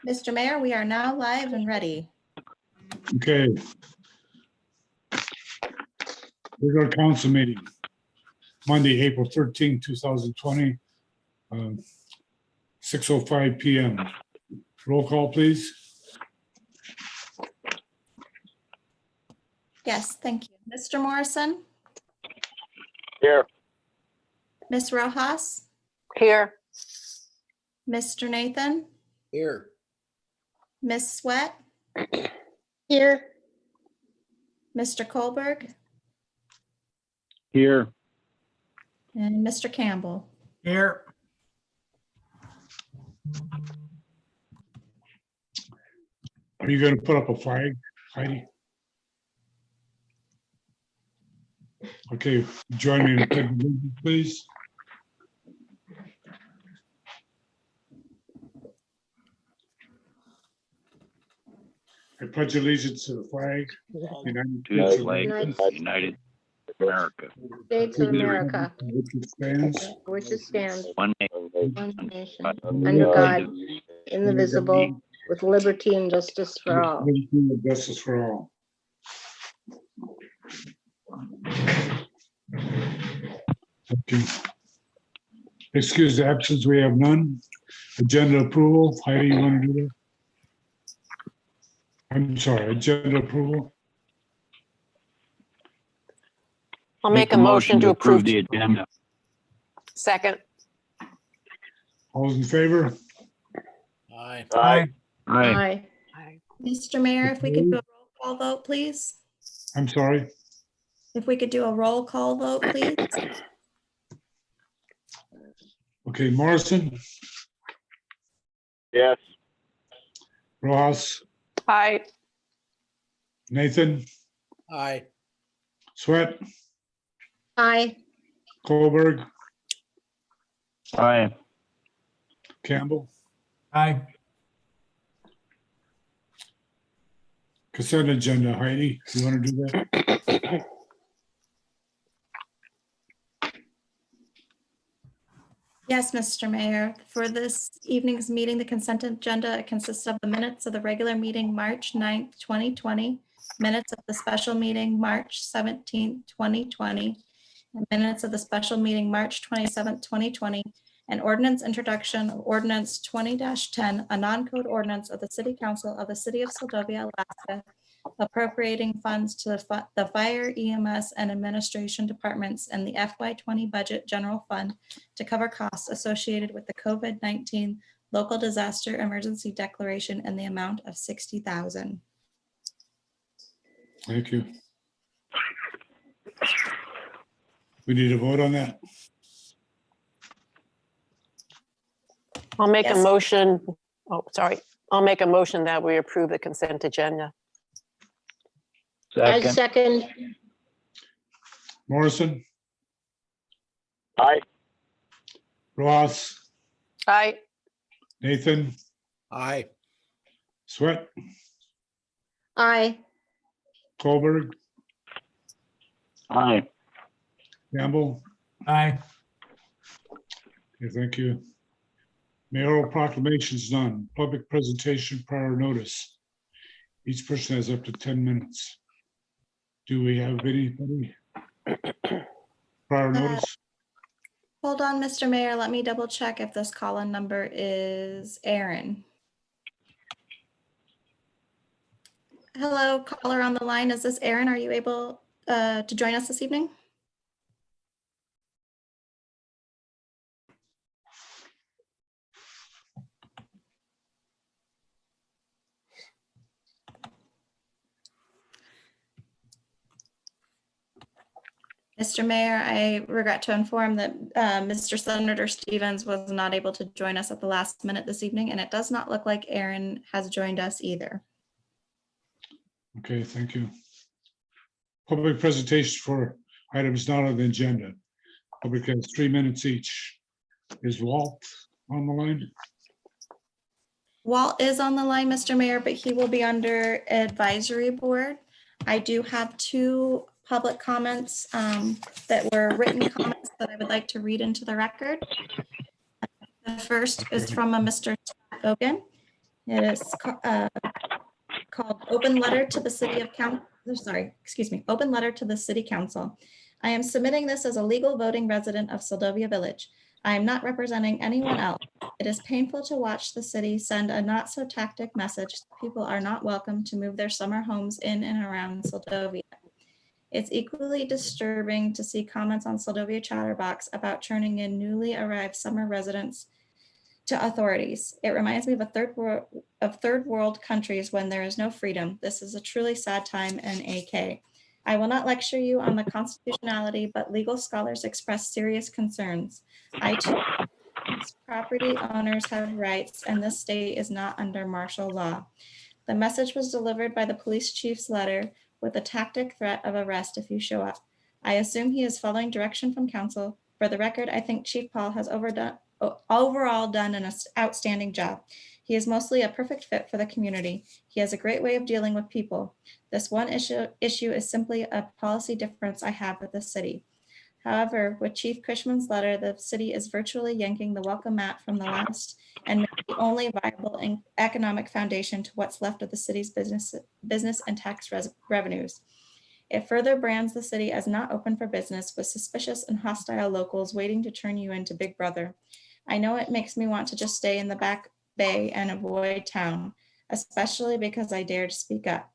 Mr. Mayor, we are now live and ready. Okay. Regular council meeting, Monday, April 13, 2020, 6:05 PM. Roll call, please. Yes, thank you. Mr. Morrison, Here. Ms. Rojas, Here. Mr. Nathan, Here. Ms. Sweat, Here. Mr. Kohlberg, Here. and Mr. Campbell. Here. Are you going to put up a flag, Heidi? Okay, join me in the pledge of allegiance, please. I pledge allegiance to the flag, United To the States of flag America, of United America, States of America, which it stands, which it stands, one nation, one nation, under under God, God, indivisible, with liberty and justice for all. liberty and justice for all. Okay. Excuse the absence, we have none. Agenda approval, Heidi, you want to do that? I'm sorry, agenda approval, I'll make a motion to approve. the agenda. Second. all those in favor? Aye. Aye. Aye. Mr. Mayor, if we could do a roll call vote, please. I'm sorry, If we could do a roll call vote, please. okay, Morrison, Yes. Ross, Aye. Nathan, Aye. Sweat, Aye. Kohlberg, Aye. Campbell, Aye. consent agenda, Heidi, you want to do that? Yes, Mr. Mayor. For this evening's meeting, the consent agenda consists of the minutes of the regular meeting, March 9th, 2020, minutes of the special meeting, March 17th, 2020, and minutes of the special meeting, March 27th, 2020, and ordinance introduction of ordinance 20-10, a non-code ordinance of the City Council of the City of Seldovia, Alaska, appropriating funds to the fire, EMS, and administration departments and the FY20 budget general fund to cover costs associated with the COVID-19 local disaster emergency declaration in the amount of $60,000. Thank you. We need a vote on that? I'll make a Yes. motion. Oh, sorry. I'll make a motion that we approve the consent agenda. Second. Second. Morrison, Aye. Ross, Aye. Nathan, Aye. Sweat, Aye. Kohlberg, Aye. Campbell. Aye. Okay, thank you. Mayoral proclamations, none. Public presentation, prior notice. Each person has up to 10 minutes. Do we have anybody? Prior notice? Hold on, Mr. Mayor, let me double check if this call-in number is Aaron. Hello, caller on the line. Is this Aaron? Are you able to join us this evening? Mr. Mayor, I regret to inform that Mr. Senator Stevens was not able to join us at the last minute this evening, and it does not look like Aaron has joined us either. Okay, thank you. Public presentations for items not on the agenda. Public has 3 minutes each. Is Walt on the line? Walt is on the line, Mr. Mayor, but he will be under advisory board. I do have two public comments that were written comments that I would like to read into the record. The first is from a Mr. Hogan. It is called Open Letter to the City of Council. Open Letter to the City Council. I am submitting this as a legal voting resident of Seldovia Village. I am not representing anyone else. It is painful to watch the city send a not so tactic message that people are not welcome to move their summer homes in and around Seldovia. It's equally disturbing to see comments on Seldovia Chatterbox about turning in newly arrived summer residents to authorities. It reminds me of third world countries when there is no freedom. This is a truly sad time in AK. I will not lecture you on the constitutionality, but legal scholars express serious concerns. I too, property owners have rights, and this state is not under martial law. The message was delivered by the police chief's letter with a tactic threat of arrest if you show up. I assume he is following direction from council. For the record, I think Chief Paul has overall done an outstanding job. He is mostly a perfect fit for the community. He has a great way of dealing with people. This one issue is simply a policy difference I have with the city. However, with Chief Cushman's letter, the city is virtually yanking the welcome mat from the last and the only viable economic foundation to what's left of the city's business and tax revenues. It further brands the city as not open for business, with suspicious and hostile locals waiting to turn you into Big Brother. I know it makes me want to just stay in the back bay and avoid town, especially because I dare to speak up.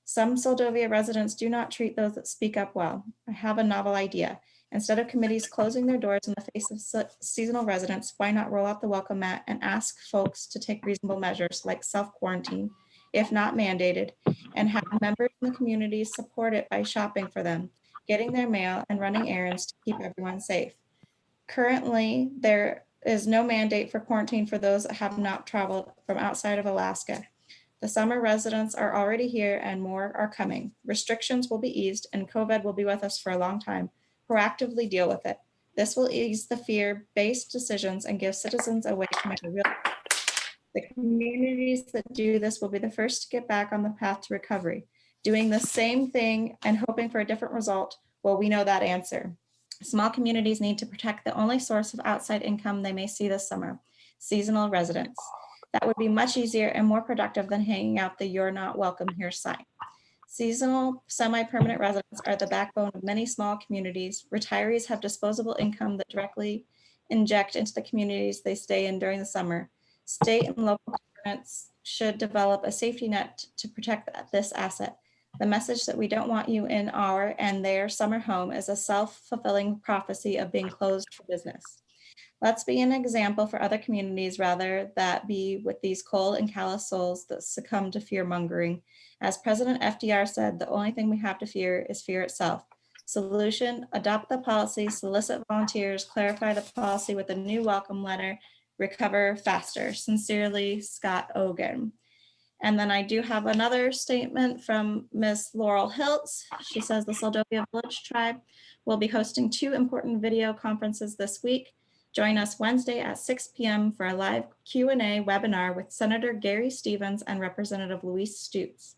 Some Seldovia residents do not treat those that speak up well. I have a novel idea. Instead of committees closing their doors in the face of seasonal residents, why not roll out the welcome mat and ask folks to take reasonable measures like self-quarantine, if not mandated, and have members in the community support it by shopping for them, getting their mail, and running errands to keep everyone safe. Currently, there is no mandate for quarantine for those that have not traveled from outside of Alaska. The summer residents are already here and more are coming. Restrictions will be eased and COVID will be with us for a long time. Proactively deal with it. This will ease the fear-based decisions and give citizens a way to make a real. The communities that do this will be the first to get back on the path to recovery. Doing the same thing and hoping for a different result, well, we know that answer. Small communities need to protect the only source of outside income they may see this summer, seasonal residents. That would be much easier and more productive than hanging out the "You're not welcome here" sign. Seasonal, semi-permanent residents are the backbone of many small communities. Retirees have disposable income that directly inject into the communities they stay in during the summer. State and local governments should develop a safety net to protect this asset. The message that we don't want you in our and their summer home is a self-fulfilling prophecy of being closed for business. Let's be an example for other communities rather than be with these cold and callous souls that succumb to fear-mongering. As President FDR said, the only thing we have to fear is fear itself. Solution, adopt the policy, solicit volunteers, clarify the policy with a new welcome letter, recover faster. Sincerely, Scott Ogan. And then I do have another statement from Ms. Laurel Hiltz. She says the Seldovia Village Tribe will be hosting 2 important video conferences this week. Join us Wednesday at 6 p.m. for a live Q&A webinar with Senator Gary Stevens and Representative Luis Stutz.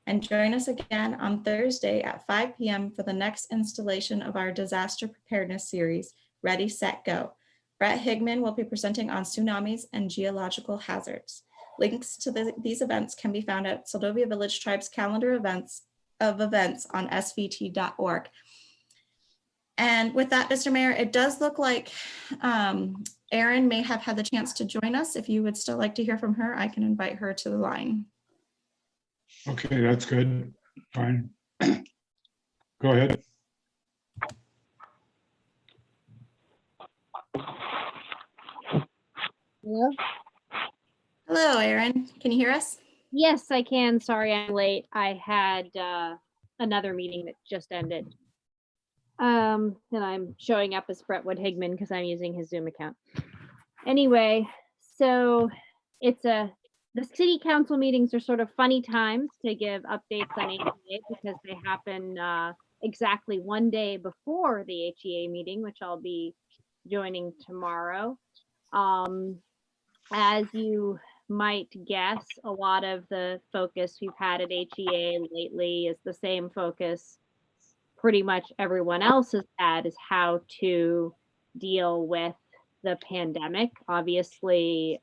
And join us again on Thursday at 5 p.m. for the next installation of our disaster preparedness series, Ready, Set, Go. Brett Higman will be presenting on tsunamis and geological hazards. Links to these events can be found at Seldovia Village Tribe's calendar of events on svt.org. And with that, Mr. Mayor, it does look like Erin may have had the chance to join us. If you would still like to hear from her, I can invite her to the line. Okay, that's good. Fine. Go ahead. Hello? Hello, Erin. Can you hear us? Yes, I can. Sorry, I'm late. I had another meeting that just ended. And I'm showing up as Brett Wood Higman because I'm using his Zoom account. Anyway, so the city council meetings are sort of funny times to give updates on APA because they happen exactly one day before the HEA meeting, which I'll be joining tomorrow. As you might guess, a lot of the focus we've had at HEA lately is the same focus pretty much everyone else has had, is how to deal with the pandemic. Obviously,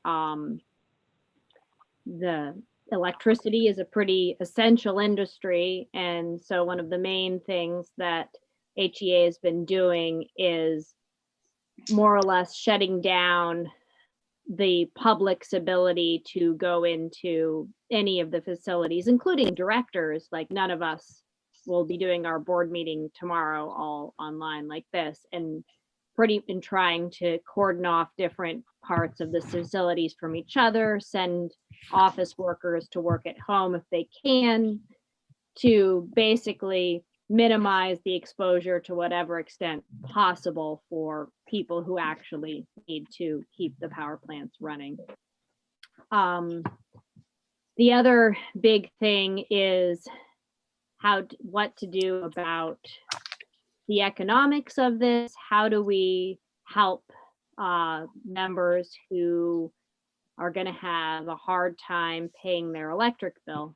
the electricity is a pretty essential industry. And so one of the main things that HEA has been doing is more or less shutting down the public's ability to go into any of the facilities, including directors. Like, none of us will be doing our board meeting tomorrow all online like this, and trying to cordon off different parts of the facilities from each other, send office workers to work at home if they can, to basically minimize the exposure to whatever extent possible for people who actually need to keep the power plants running. The other big thing is what to do about the economics of this. How do we help members who are going to have a hard time paying their electric bill?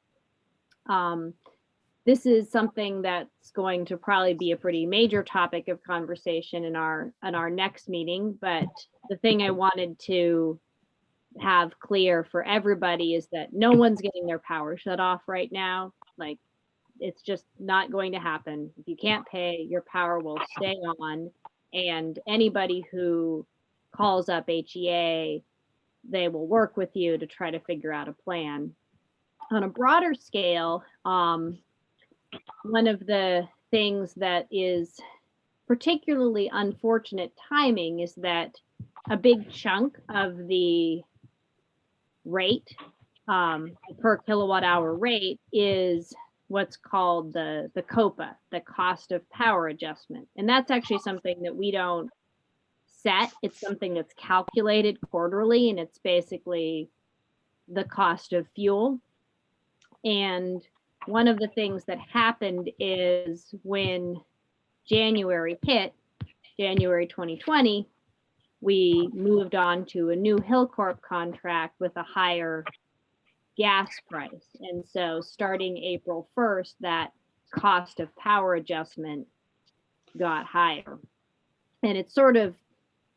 This is something that's going to probably be a pretty major topic of conversation in our next meeting. But the thing I wanted to have clear for everybody is that no one's getting their power shut off right now. Like, it's just not going to happen. If you can't pay, your power will stay on. And anybody who calls up HEA, they will work with you to try to figure out a plan. On a broader scale, one of the things that is particularly unfortunate timing is that a big chunk of the rate, per kilowatt hour rate, is what's called the COPA, the cost of power adjustment. And that's actually something that we don't set. It's something that's calculated quarterly, and it's basically the cost of fuel. And one of the things that happened is when January hit, January 2020, we moved on to a new Hillcorp contract with a higher gas price. And so starting April 1st, that cost of power adjustment got higher. And it's sort of,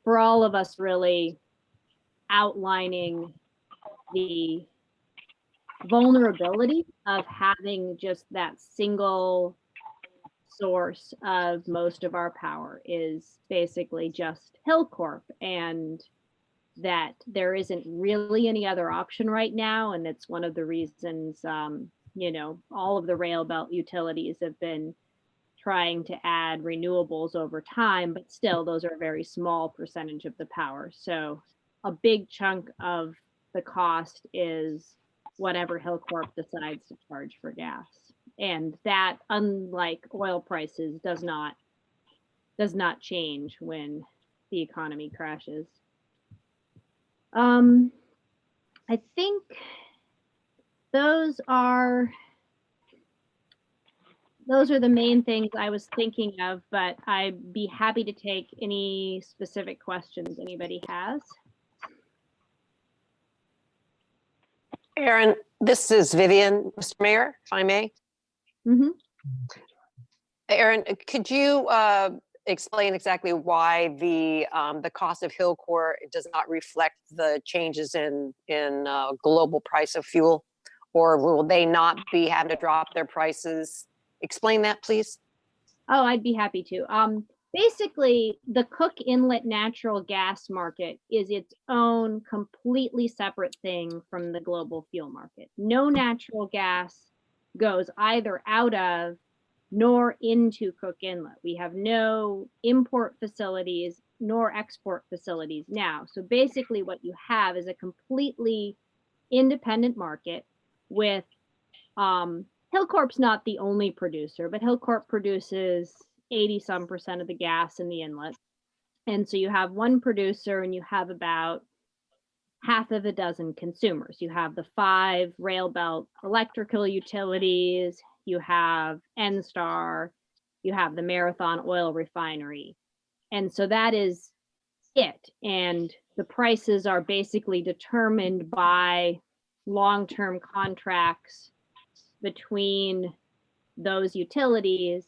for all of us, really outlining the vulnerability of having just that single source of most of our power is basically just Hillcorp, and that there isn't really any other option right now. And it's one of the reasons, all of the rail belt utilities have been trying to add renewables over time, but still those are a very small percentage of the power. So a big chunk of the cost is whatever Hillcorp decides to charge for gas. And that, unlike oil prices, does not change when the economy crashes. I think those are the main things I was thinking of, but I'd be happy to take any specific questions anybody has. Aaron, this is Vivian, Mr. Mayor, if I may. Mm-hmm. Aaron, could you explain exactly why the cost of Hillcorp does not reflect the changes in global price of fuel, or will they not be having to drop their prices? Explain that, please. Oh, I'd be happy to. Basically, the Cook Inlet natural gas market is its own completely separate thing from the global fuel market. No natural gas goes either out of nor into Cook Inlet. We have no import facilities nor export facilities now. So basically what you have is a completely independent market with Hillcorp's not the only producer, but Hillcorp produces 80% of the gas in the inlet. And so you have one producer and you have about half of a dozen consumers. You have the 5 rail belt electrical utilities, you have NSTAR, you have the Marathon Oil Refinery. And so that is it. And the prices are basically determined by long-term contracts between those utilities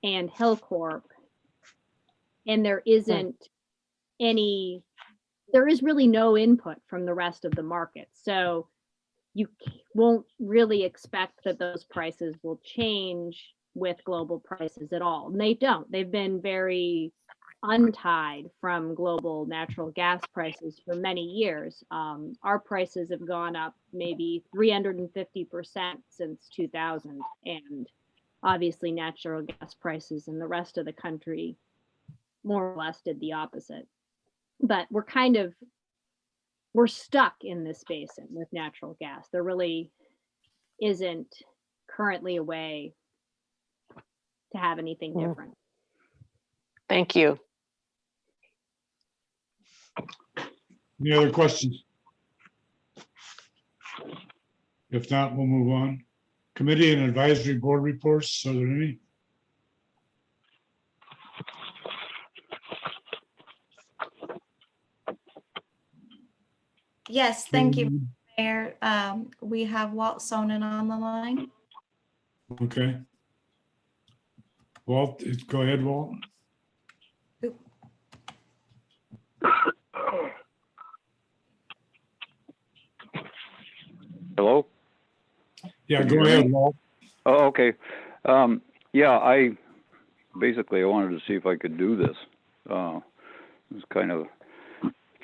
and Hillcorp. And there is really no input from the rest of the market. So you won't really expect that those prices will change with global prices at all. And they don't. They've been very untied from global natural gas prices for many years. Our prices have gone up maybe 350% since 2000. And obviously natural gas prices in the rest of the country more or less did the opposite. But we're stuck in this basin with natural gas. There really isn't currently a way to have anything different. Thank you. Any other questions? If not, we'll move on. Committee and advisory board reports, are there any? Yes, thank you, Mayor. We have Walt Sonnen on the line. Okay. Walt, go ahead, Walt. Hello? Yeah, go ahead, Walt. Oh, okay. Yeah, I wanted to see if I could do this. It was kind of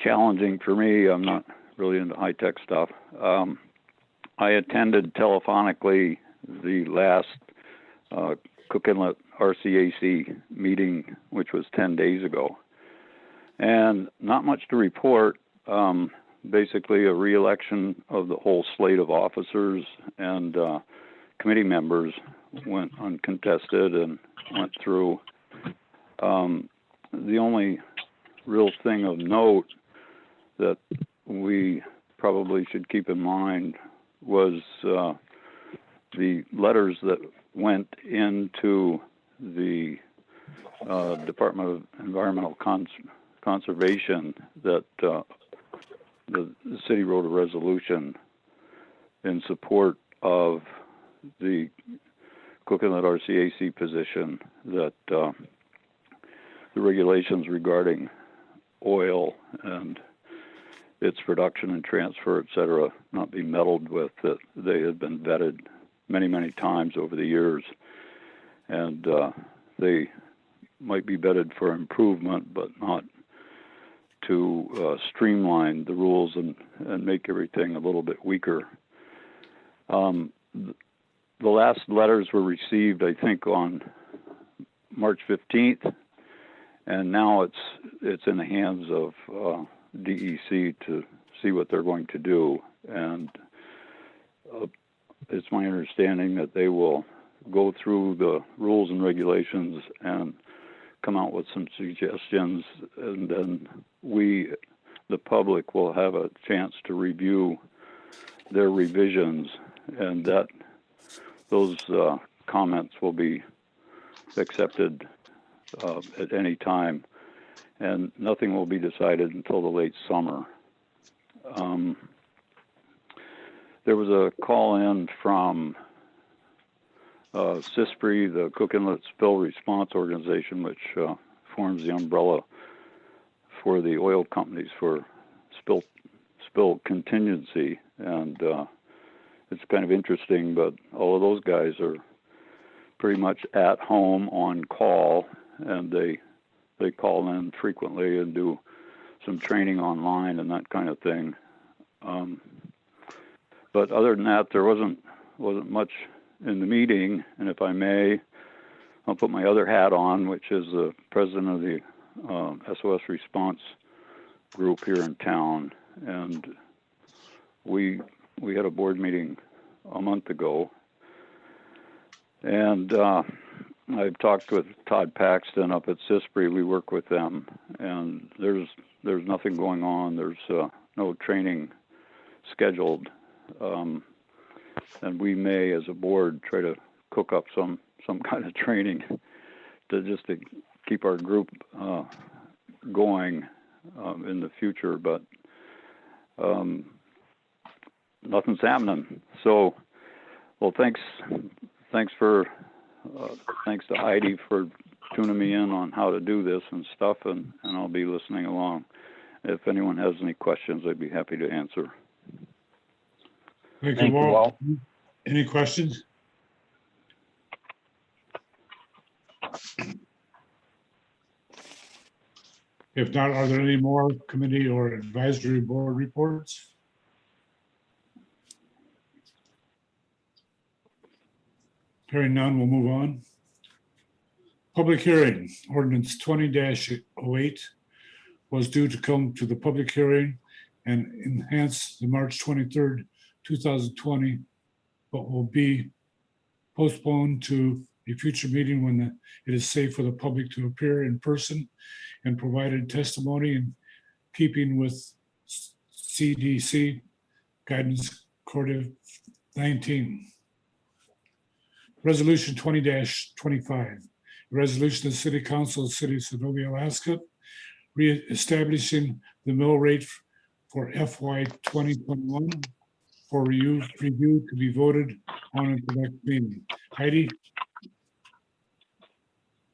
challenging for me. I'm not really into high-tech stuff. I attended telephonically the last Cook Inlet RCAC meeting, which was 10 days ago. And not much to report. Basically a re-election of the whole slate of officers and committee members went uncontested and went through. The only real thing of note that we probably should keep in mind was the letters that went into the Department of Environmental Conservation that the city wrote a resolution in support of the Cook Inlet RCAC position that the regulations regarding oil and its production and transfer, et cetera, not be meddled with, that they had been vetted many, many times over the years. And they might be vetted for improvement, but not to streamline the rules and make everything a little bit weaker. The last letters were received, I think, on March 15th, and now it's in the hands of DEC to see what they're going to do. And it's my understanding that they will go through the rules and regulations and come out with some suggestions, and then we, the public, will have a chance to review their revisions, and that those comments will be accepted at any time, and nothing will be decided until the late summer. There was a call in from CISPRI, the Cook Inlet Spill Response Organization, which forms the umbrella for the oil companies for spill contingency. And it's kind of interesting, but all of those guys are pretty much at home on call, and they call in frequently and do some training online and that kind of thing. But other than that, there wasn't much in the meeting. And if I may, I'll put my other hat on, which is the president of the SOS response group here in town. And we had a board meeting a month ago, and I've talked with Todd Paxton up at CISPRI. We work with them, and there's nothing going on. There's no training scheduled, and we may, as a board, try to cook up some kind of training. just to keep our group going in the future, but nothing's happening. So, well, thanks to Heidi for tuning me in on how to do this and stuff, and I'll be listening along. If anyone has any questions, I'd be happy to answer. Thank you, Thank you, Walt. Walt. Any questions? If not, are there any more committee or advisory board reports? Hearing none, we'll move on. Public hearing, ordinance 20-08 was due to come to the public hearing and enhance the March 23rd, 2020, but will be postponed to a future meeting when it is safe for the public to appear in person and provided testimony in keeping with CDC guidance COVID-19. Resolution 20-25, resolution of the City Council of the City of Senovia, Alaska, reestablishing the mill rate for FY 2021 for review to be voted on at the next meeting. Heidi?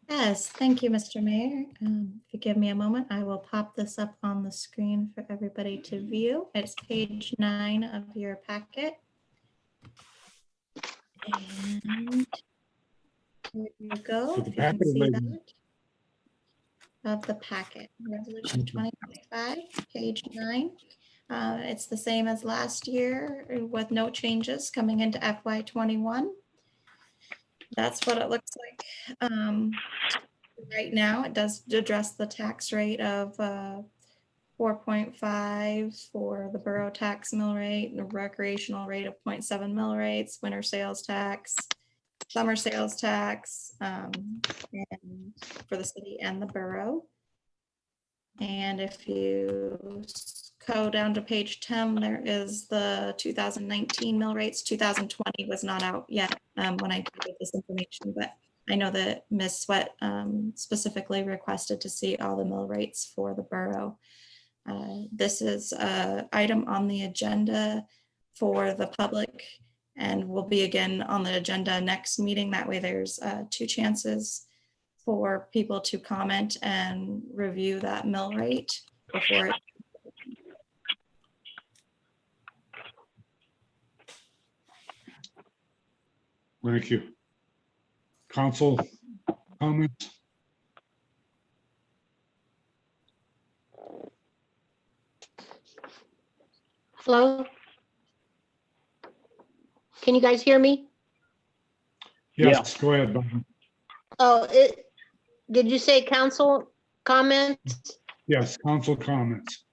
Yes, thank you, Mr. Mayor. If you give me a moment, I will pop this up on the screen for everybody to view. It's page 9 of your packet. And here you go. For the If you can packet or see maybe- that. Of the packet, Resolution 2025, page 9. It's the same as last year with no changes coming into FY 21. That's what it looks like. Right now, it does address the tax rate of 4.5 for the borough tax mill rate, the recreational rate of 0.7 mill rates, winter sales tax, summer sales tax, and for the city and the borough. And if you go down to page 10, there is the 2019 mill rates. 2020 was not out yet when I gave this information, but I know that Ms. Sweat specifically requested to see all the mill rates for the borough. This is an item on the agenda for the public and will be again on the agenda next meeting. That way there's 2 chances for people to comment and review that mill rate before it. Thank you. Council comments? Hello? Can you guys hear me? Yes, go ahead, Bob. Oh, did you say council comments? Yes, council comments.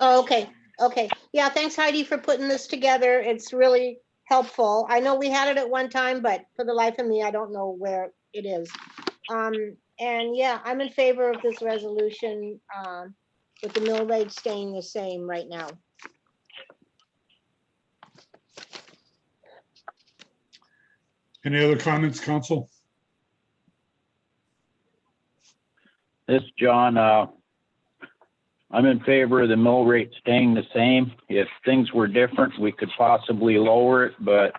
Oh, okay, okay. Yeah, thanks Heidi for putting this together. It's really helpful. I know we had it at one time, but for the life of me, I don't know where it is. And yeah, I'm in favor of this resolution with the mill rate staying the same right now. Any other comments, council? This is John. I'm in favor of the mill rate staying the same. If things were different, we could possibly lower it, but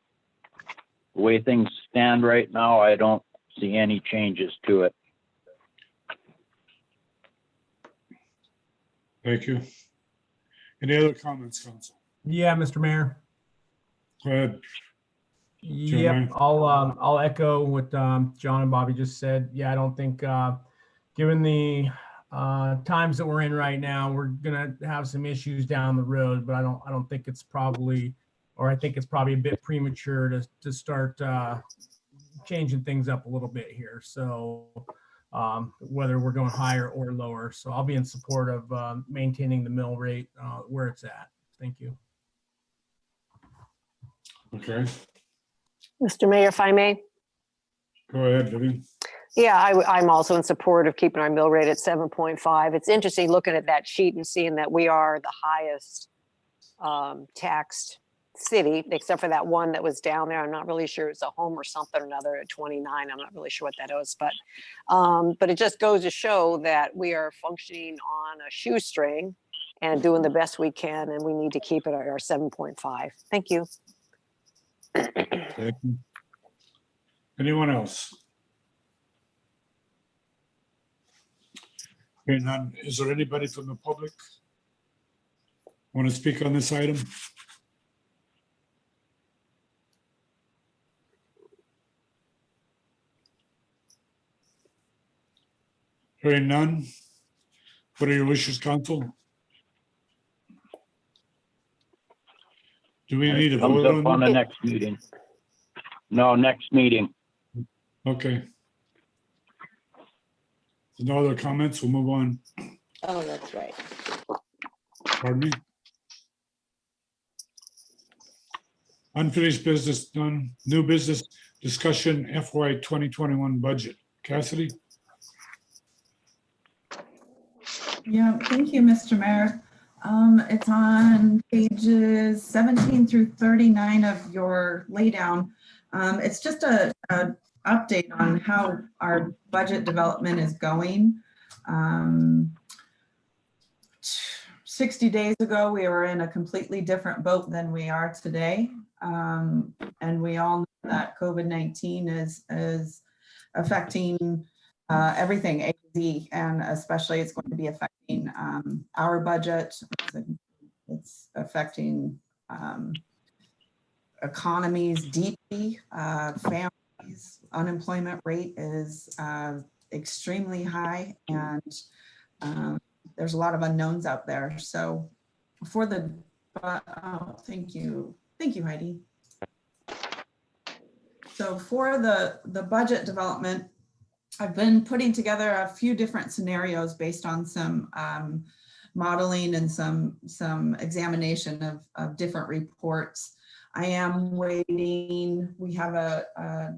the way things stand right now, I don't see any changes to it. Thank you. Any other comments, council? Yeah, Mr. Mayor. Go ahead. Yep, Ryan? I'll echo what John and Bobby just said. Yeah, I don't think, given the times that we're in right now, we're gonna have some issues down the road, but I don't think it's probably, or I think it's probably a bit premature to start changing things up a little bit here. So whether we're going higher or lower. So I'll be in support of maintaining the mill rate where it's at. Thank you. Okay, Mr. Mayor, if I may. go ahead, Vivian. Yeah, I'm also in support of keeping our mill rate at 7.5. It's interesting looking at that sheet and seeing that we are the highest taxed city, except for that one that was down there. I'm not really sure it's a home or something or another at 29. I'm not really sure what that is, but it just goes to show that we are functioning on a shoestring and doing the best we can, and we need to keep it at our 7.5. Thank you. Thank you. Anyone else? Okay, none. Is there anybody from the public want to speak on this item? Hearing none. What are your wishes, council? Do we need a Comes vote up on the on? next meeting. No, next meeting. Okay. No other comments? We'll move on. Oh, that's right. Pardon me? Unfinished business done. New business discussion FY 2021 budget. Cassidy? Yeah, thank you, Mr. Mayor. It's on pages 17 through 39 of your laydown. It's just a update on how our budget development is going. 60 days ago, we were in a completely different boat than we are today. And we all know that COVID-19 is affecting everything A to Z, and especially it's going to be affecting our budget. It's affecting economies deeply, families. Unemployment rate is extremely high, and there's a lot of unknowns out there. So for the, thank you, Heidi. So for the budget development, I've been putting together a few different scenarios based on some modeling and some examination of different reports. I am waiting. We have a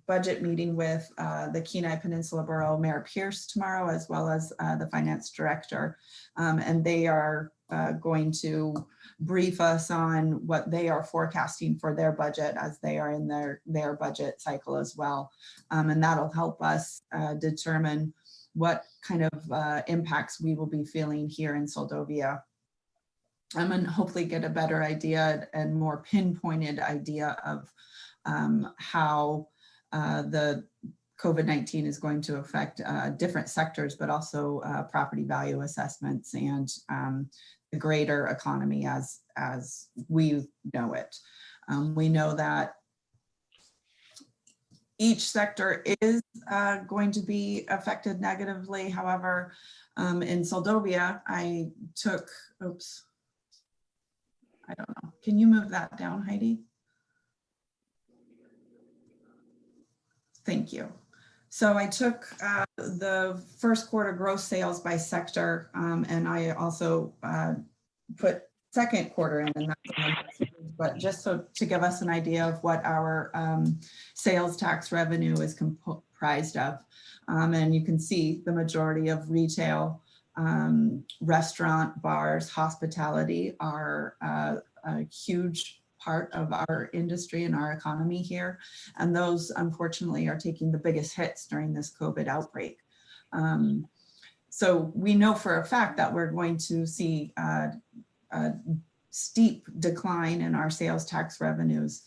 budget meeting with the Kenai Peninsula Borough Mayor Pierce tomorrow, as well as the finance director. And they are going to brief us on what they are forecasting for their budget as they are in their budget cycle as well. And that'll help us determine what kind of impacts we will be feeling here in Soldovia. And hopefully get a better idea and more pinpointed idea of how the COVID-19 is going to affect different sectors, but also property value assessments and the greater economy as we know it. We know that each sector is going to be affected negatively. However, in Soldovia, I took, oops, I don't know. Can you move that down, Heidi? Thank you. So I took the first quarter gross sales by sector, and I also put second quarter in, and that's, but just so to give us an idea of what our sales tax revenue is comprised of. And you can see the majority of retail, restaurant, bars, hospitality are a huge part of our industry and our economy here. And those unfortunately are taking the biggest hits during this COVID outbreak. So we know for a fact that we're going to see a steep decline in our sales tax revenues.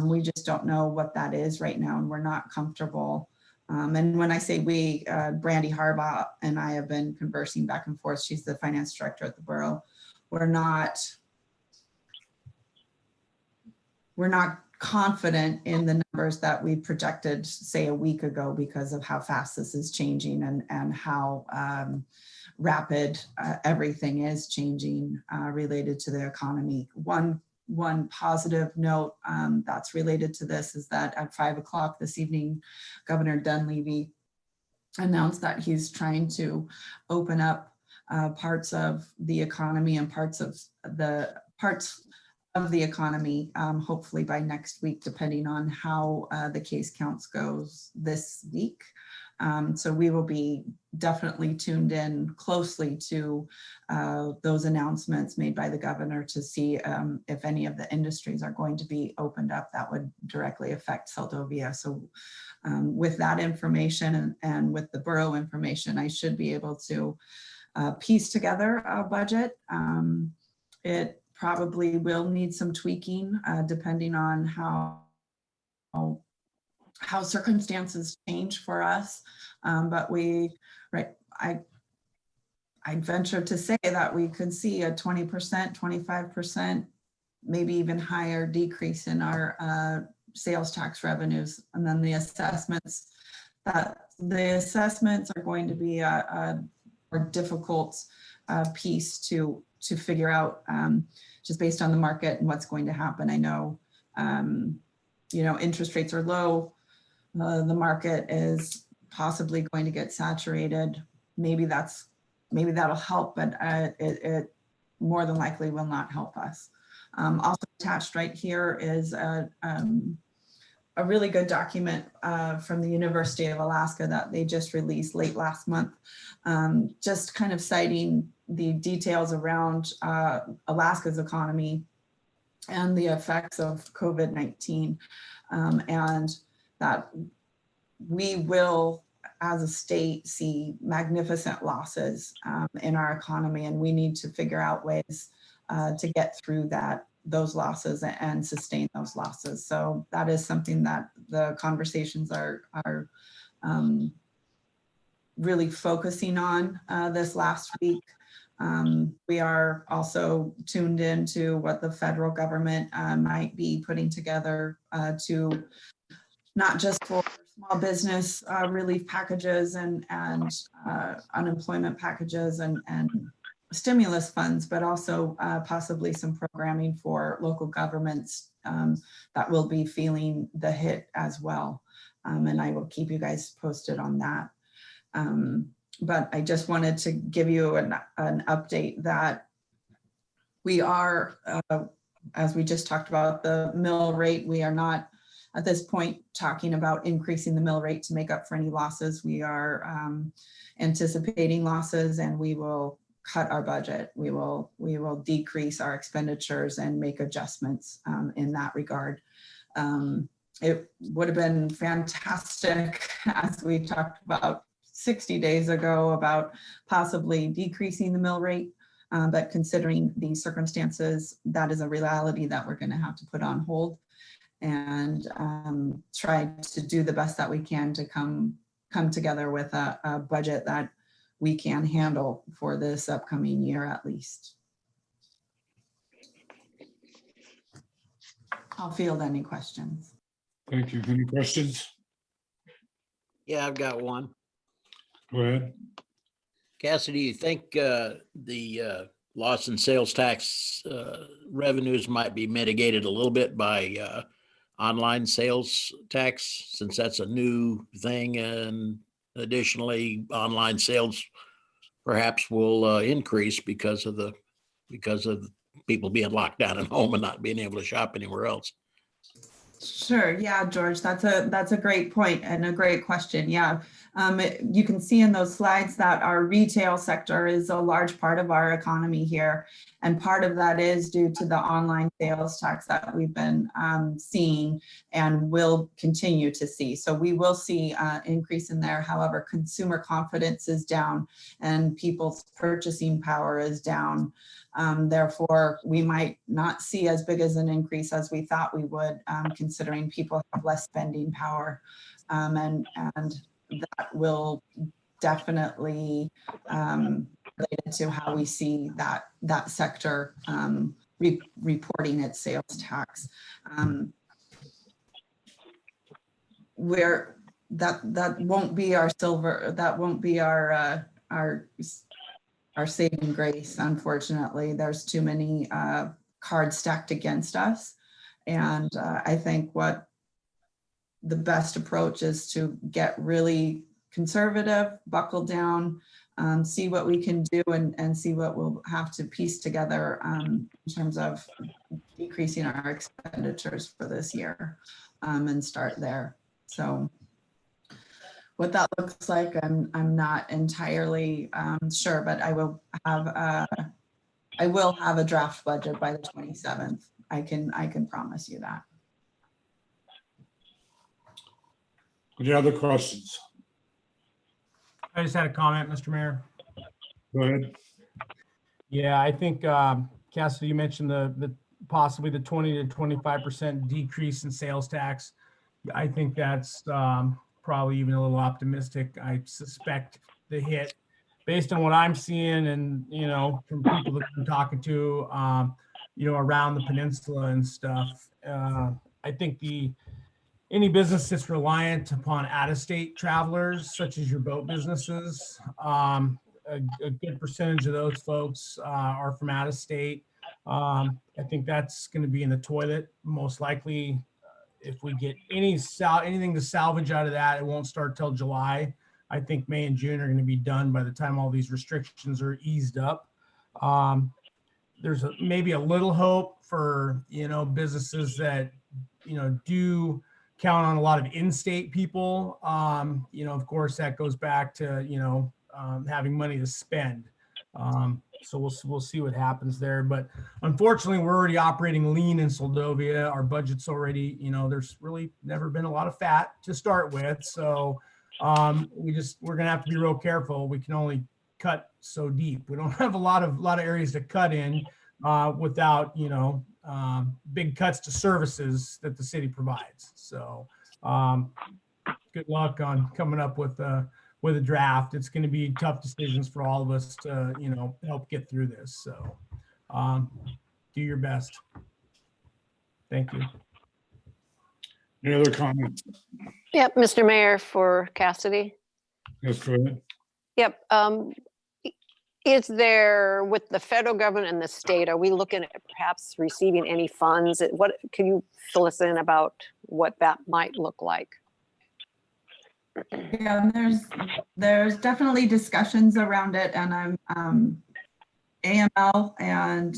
We just don't know what that is right now, and we're not comfortable. And when I say we, Brandy Harbaugh and I have been conversing back and forth. She's the finance director at the borough. We're not confident in the numbers that we projected, say, a week ago, because of how fast this is changing and how rapid everything is changing related to the economy. One positive note that's related to this is that at 5 o'clock this evening, Governor Dunleavy announced that he's trying to open up parts of the economy and parts of the economy, hopefully by next week, depending on how the case counts goes this week. So we will be definitely tuned in closely to those announcements made by the governor to see if any of the industries are going to be opened up that would directly affect Seldovia. So with that information and with the borough information, I should be able to piece together a budget. It probably will need some tweaking depending on how circumstances change for us. But I'd venture to say that we could see a 20%, 25%, maybe even higher decrease in our sales tax revenues. And then the assessments are going to be a more difficult piece to figure out just based on the market and what's going to happen. I know, interest rates are low. The market is possibly going to get saturated. Maybe that'll help, but it more than likely will not help us. Also attached right here is a really good document from the University of Alaska that they just released late last month, just kind of citing the details around Alaska's economy and the effects of COVID-19, and that we will, as a state, see magnificent losses in our economy, and we need to figure out ways to get through those losses and sustain those losses. So that is something that the conversations are really focusing on this last week. We are also tuned into what the federal government might be putting together to not just for small business relief packages and unemployment packages and stimulus funds, but also possibly some programming for local governments that will be feeling the hit as well. And I will keep you guys posted on that. But I just wanted to give you an update that we are, as we just talked about the mill rate, we are not at this point talking about increasing the mill rate to make up for any losses. We are anticipating losses, and we will cut our budget. We will decrease our expenditures and make adjustments in that regard. It would have been fantastic, as we talked about 60 days ago, about possibly decreasing the mill rate. But considering the circumstances, that is a reality that we're going to have to put on hold and try to do the best that we can to come together with a budget that we can handle for this upcoming year at least. I'll field any questions. Thank you. Any questions? Yeah, I've got one. Go ahead. Cassidy, you think the loss in sales tax revenues might be mitigated a little bit by online sales tax, since that's a new thing, and additionally online sales perhaps will increase because of people being locked down at home and not being able to shop anywhere else? Sure. Yeah, George, that's a great point and a great question. Yeah. You can see in those slides that our retail sector is a large part of our economy here. And part of that is due to the online sales tax that we've been seeing and will continue to see. So we will see an increase in there. However, consumer confidence is down and people's purchasing power is down. Therefore, we might not see as big as an increase as we thought we would, considering people have less spending power. And that will definitely related to how we see that sector reporting its sales tax. Where that won't be our silver, that won't be our saving grace. Unfortunately, there's too many cards stacked against us. And I think what the best approach is to get really conservative, buckle down, see what we can do and see what we'll have to piece together in terms of decreasing our expenditures for this year, and start there. So what that looks like, I'm not entirely sure, but I will have a draft budget by the 27th. I can promise you that. Any other questions? I just had a comment, Mr. Mayor. Go ahead. Yeah, I think, Cassidy, you mentioned the possibly the 20 to 25% decrease in sales tax. I think that's probably even a little optimistic. I suspect the hit, based on what I'm seeing and, from people that I'm talking to, around the peninsula and stuff. I think any business that's reliant upon out-of-state travelers, such as your boat businesses, a good percentage of those folks are from out of state. I think that's going to be in the toilet most likely. If we get anything to salvage out of that, it won't start till July. I think May and June are going to be done by the time all these restrictions are eased up. There's maybe a little hope for businesses that do count on a lot of in-state people. Of course, that goes back to having money to spend. So we'll see what happens there. But unfortunately, we're already operating lean in Soldovia. Our budget's already, there's really never been a lot of fat to start with. So we're gonna have to be real careful. We can only cut so deep. We don't have a lot of areas to cut in without big cuts to services that the city provides. So good luck on coming up with a draft. It's going to be tough decisions for all of us to, help get through this. So do your best. Thank you. Any other comments? Yep, Mr. Mayor, for Cassidy. Yes, go ahead. Yep. Is there, with the federal government and the state, are we looking at perhaps receiving any funds? What can you fill us in about what that might look like? Yeah, there's definitely discussions around it, and I'm AML and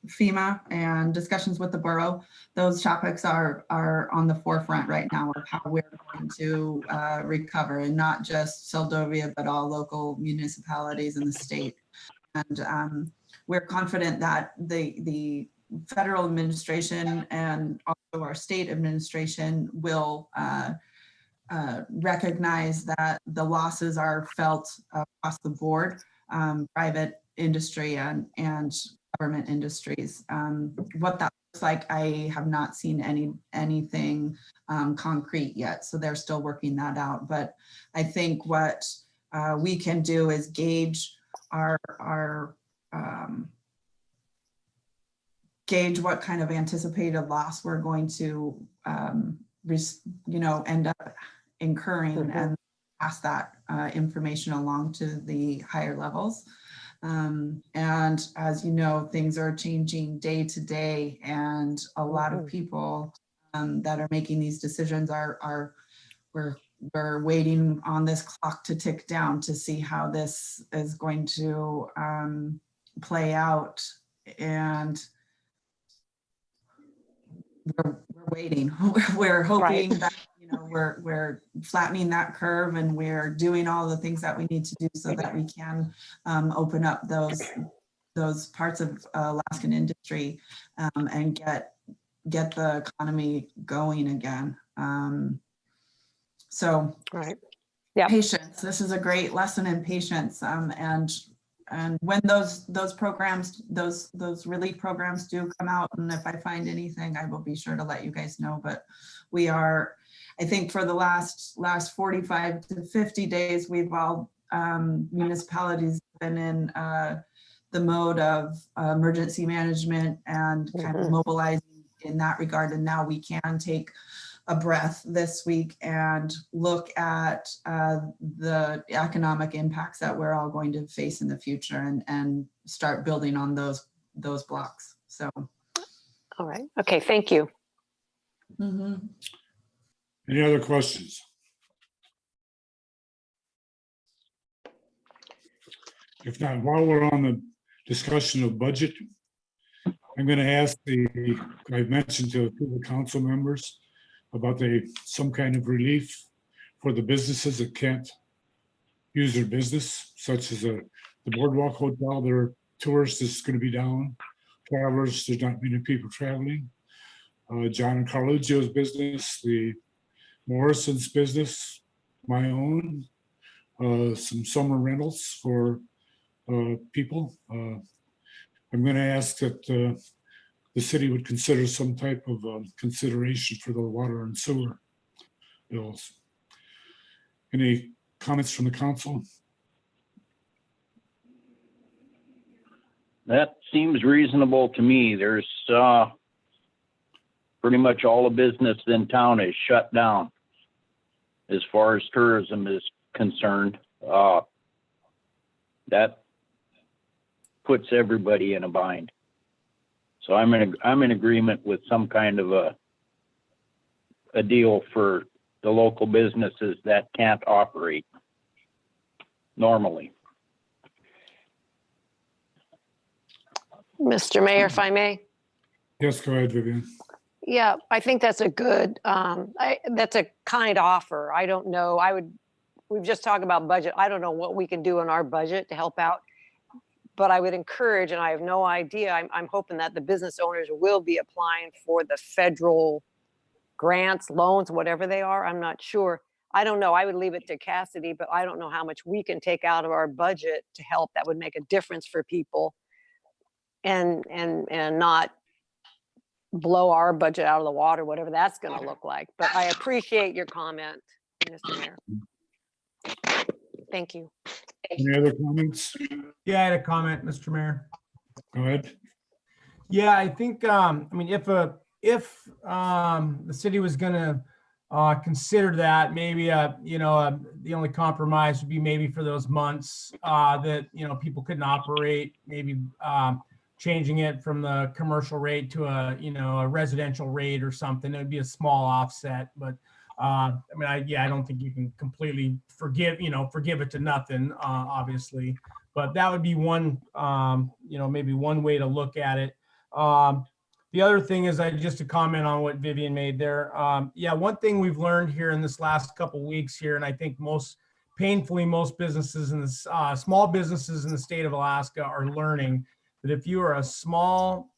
FEMA and discussions with the borough. Those topics are on the forefront right now of how we're going to recover, and not just Seldovia, but all local municipalities in the state. And we're confident that the federal administration and also our state administration will recognize that the losses are felt across the board, private industry and government industries. What that looks like, I have not seen anything concrete yet, so they're still working that out. But I think what we can do is gauge gauge what kind of anticipated loss we're going to end up incurring, and pass that information along to the higher levels. And as you know, things are changing day to day, and a lot of people that are making these decisions we're waiting on this clock to tick down to see how this is going to play out. And we're waiting. We're hoping that we're flattening that curve, and we're doing all the things that we need to do so that we can open up those parts of Alaskan industry and get the economy going again. So patience. This is a great lesson in patience. And when those programs, those relief programs do come out, and if I find anything, I will be sure to let you guys know. But we are, I think, for the last 45 to 50 days, we've all municipalities been in the mode of emergency management and kind of mobilizing in that regard. And now we can take a breath this week and look at the economic impacts that we're all going to face in the future, and start building on those blocks. So, all right. Okay. Thank you. Any other questions? If not, while we're on the discussion of budget, I'm going to ask I've mentioned to the council members about some kind of relief for the businesses that can't use their business, such as the Boardwalk Hotel, their tourists is going to be down. Travelers, there's not many people traveling. John and Carluccio's business, the Morrison's business, my own, some summer rentals for people. I'm going to ask that the city would consider some type of consideration for the water and sewer bills. Any comments from the council? That seems reasonable to me. There's pretty much all the business in town is shut down as far as tourism is concerned. That puts everybody in a bind. So I'm in agreement with some kind of a deal for the local businesses that can't operate normally. Mr. Mayor, if I may. Yes, go ahead, Vivian. Yeah, I think that's a good, that's a kind offer. I don't know. We've just talked about budget. I don't know what we can do in our budget to help out. But I would encourage, and I have no idea, I'm hoping that the business owners will be applying for the federal grants, loans, whatever they are. I'm not sure. I don't know. I would leave it to Cassidy, but I don't know how much we can take out of our budget to help that would make a difference for people and not blow our budget out of the water, whatever that's going to look like. But I appreciate your comment, Mr. Mayor. Thank you. Any other comments? Yeah, I had a comment, Mr. Mayor. Go ahead. Yeah, I think, I mean, if the city was gonna consider that, maybe, the only compromise would be maybe for those months that, people couldn't operate, maybe changing it from the commercial rate to a residential rate or something. It would be a small offset, but I don't think you can completely forgive it to nothing, obviously, but that would be one, maybe one way to look at it. The other thing is just to comment on what Vivian made there. One thing we've learned here in this last couple of weeks here, and I think most businesses in this, small businesses in the state of Alaska are learning that if you are a small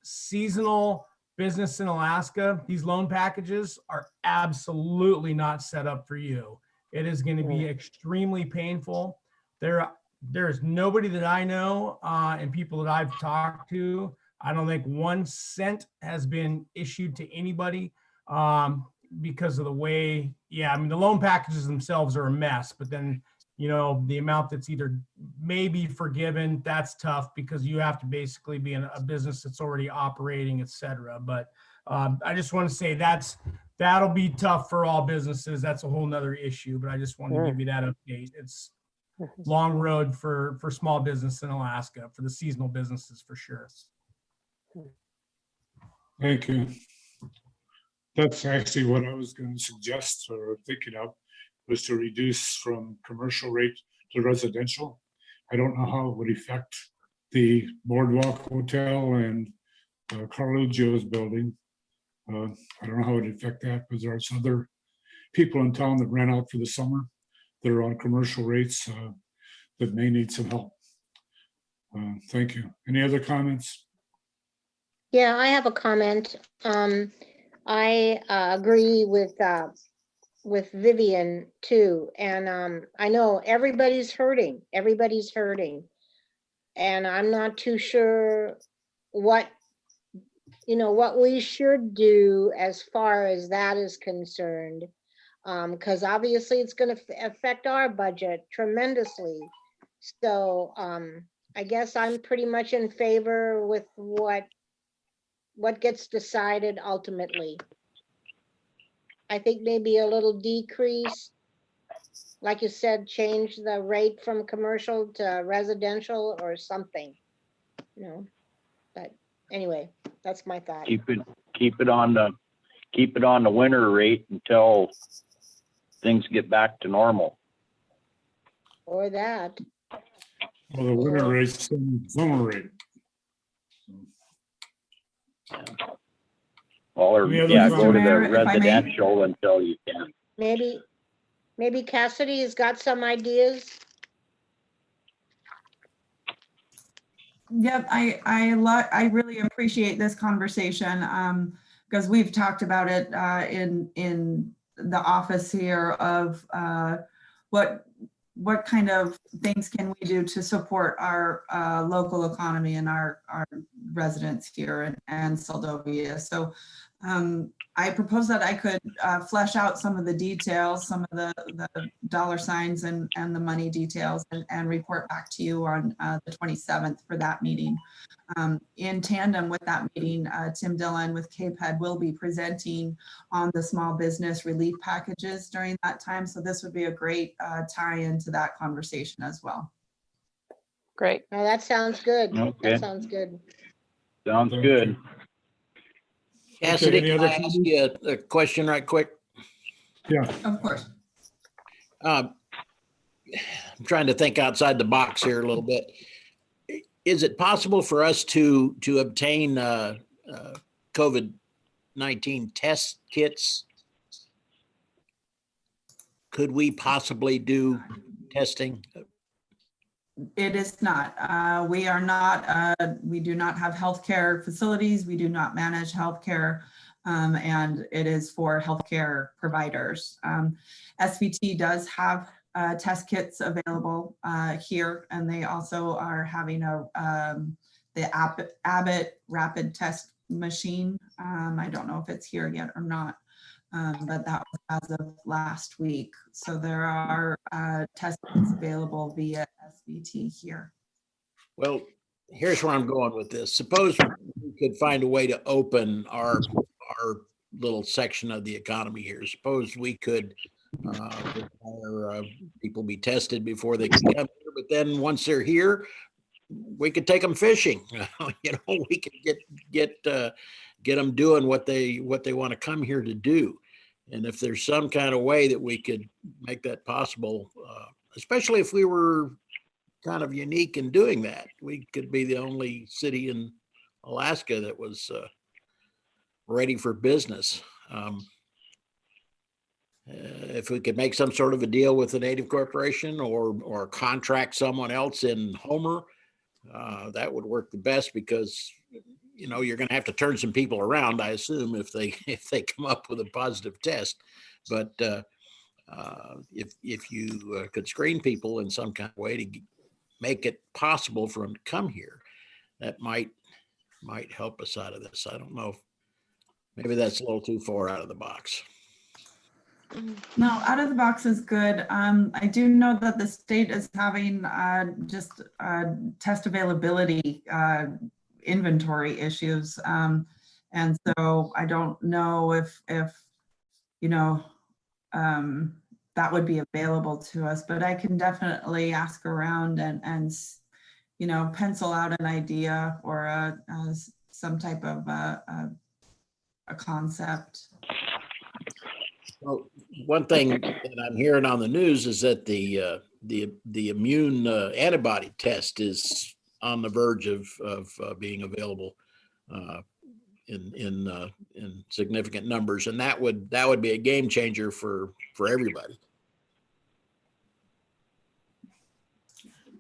seasonal business in Alaska, these loan packages are absolutely not set up for you. It is going to be extremely painful. There is nobody that I know and people that I've talked to, I don't think 1 cent has been issued to anybody because of the way, the loan packages themselves are a mess, but then, the amount that's either maybe forgiven, that's tough because you have to basically be in a business that's already operating, et cetera. But I just want to say that'll be tough for all businesses. That's a whole nother issue, but I just want to give you that update. It's long road for small business in Alaska, for the seasonal businesses for sure. Thank you. That's actually what I was going to suggest or thinking of, was to reduce from commercial rate to residential. I don't know how it would affect the Boardwalk Hotel and Carluccio's building. I don't know how it would affect that because there are some other people in town that rent out for the summer that are on commercial rates that may need some help. Thank you. Any other comments? Yeah, I have a comment. I agree with Vivian too. And I know everybody's hurting. And I'm not too sure what we should do as far as that is concerned. Because obviously it's going to affect our budget tremendously. So I guess I'm pretty much in favor with what gets decided ultimately. I think maybe a little decrease, like you said, change the rate from commercial to residential or something, but anyway, that's my thought. Keep it on the winter rate until things get back to normal. Or that. Well, the winter rate's summer rate. Or Any other go to comments? the Mayor, if I may? residential until you can. Maybe Maybe Cassidy has got some ideas. Yep, I really appreciate this conversation, because we've talked about it in the office here of what kind of things can we do to support our local economy and our residents here and Seldovia. So I propose that I could flesh out some of the details, some of the dollar signs and the money details, and report back to you on the 27th for that meeting. In tandem with that meeting, Tim Dillon with CAPED will be presenting on the small business relief packages during that time. So this would be a great tie into that conversation as well. Great. Oh, that sounds good. Okay. That sounds good. Sounds good. Cassidy, any can other I ask you a question right quick? Yeah, Of course. I'm trying to think outside the box here a little bit. Is it possible for us to obtain COVID-19 test kits? Could we possibly do testing? It is not. We are not, we do not have healthcare facilities. We do not manage healthcare, and it is for healthcare providers. SVT does have test kits available here, and they also are having the Abbott rapid test machine. I don't know if it's here yet or not, but that was as of last week. So there are test kits available via SVT here. Well, here's where I'm going with this. Suppose we could find a way to open our little section of the economy here. Suppose we could require people be tested before they can come here, but then once they're here, we could take them fishing. You know, we could get them doing what they want to come here to do. And if there's some kind of way that we could make that possible, especially if we were kind of unique in doing that, we could be the only city in Alaska that was ready for business. If we could make some sort of a deal with the Native Corporation or contract someone else in Homer, that would work the best, because you know you're going to have to turn some people around, I assume, if they come up with a positive test. But if you could screen people in some kind of way to make it possible for them to come here, that might help us out of this. I don't know. Maybe that's a little too far out of the box. No, out of the box is good. I do know that the state is having just test availability inventory issues. And so I don't know if you know, that would be available to us, but I can definitely ask around and you know, pencil out an idea or some type of a concept. Well, one thing that I'm hearing on the news is that the immune antibody test is on the verge of being available in significant numbers, and that would be a game changer for everybody.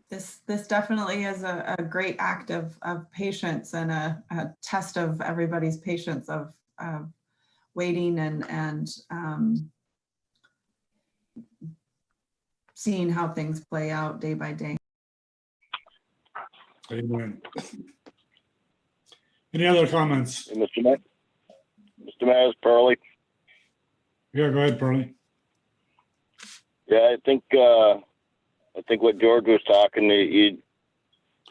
This definitely is a great act of patience and a test of everybody's patience of waiting and seeing how things play out day by day. amen. Any other comments? Mr. Mayor, it's Pearlie. Yeah, go ahead, Pearlie. Yeah, I think what George was talking, you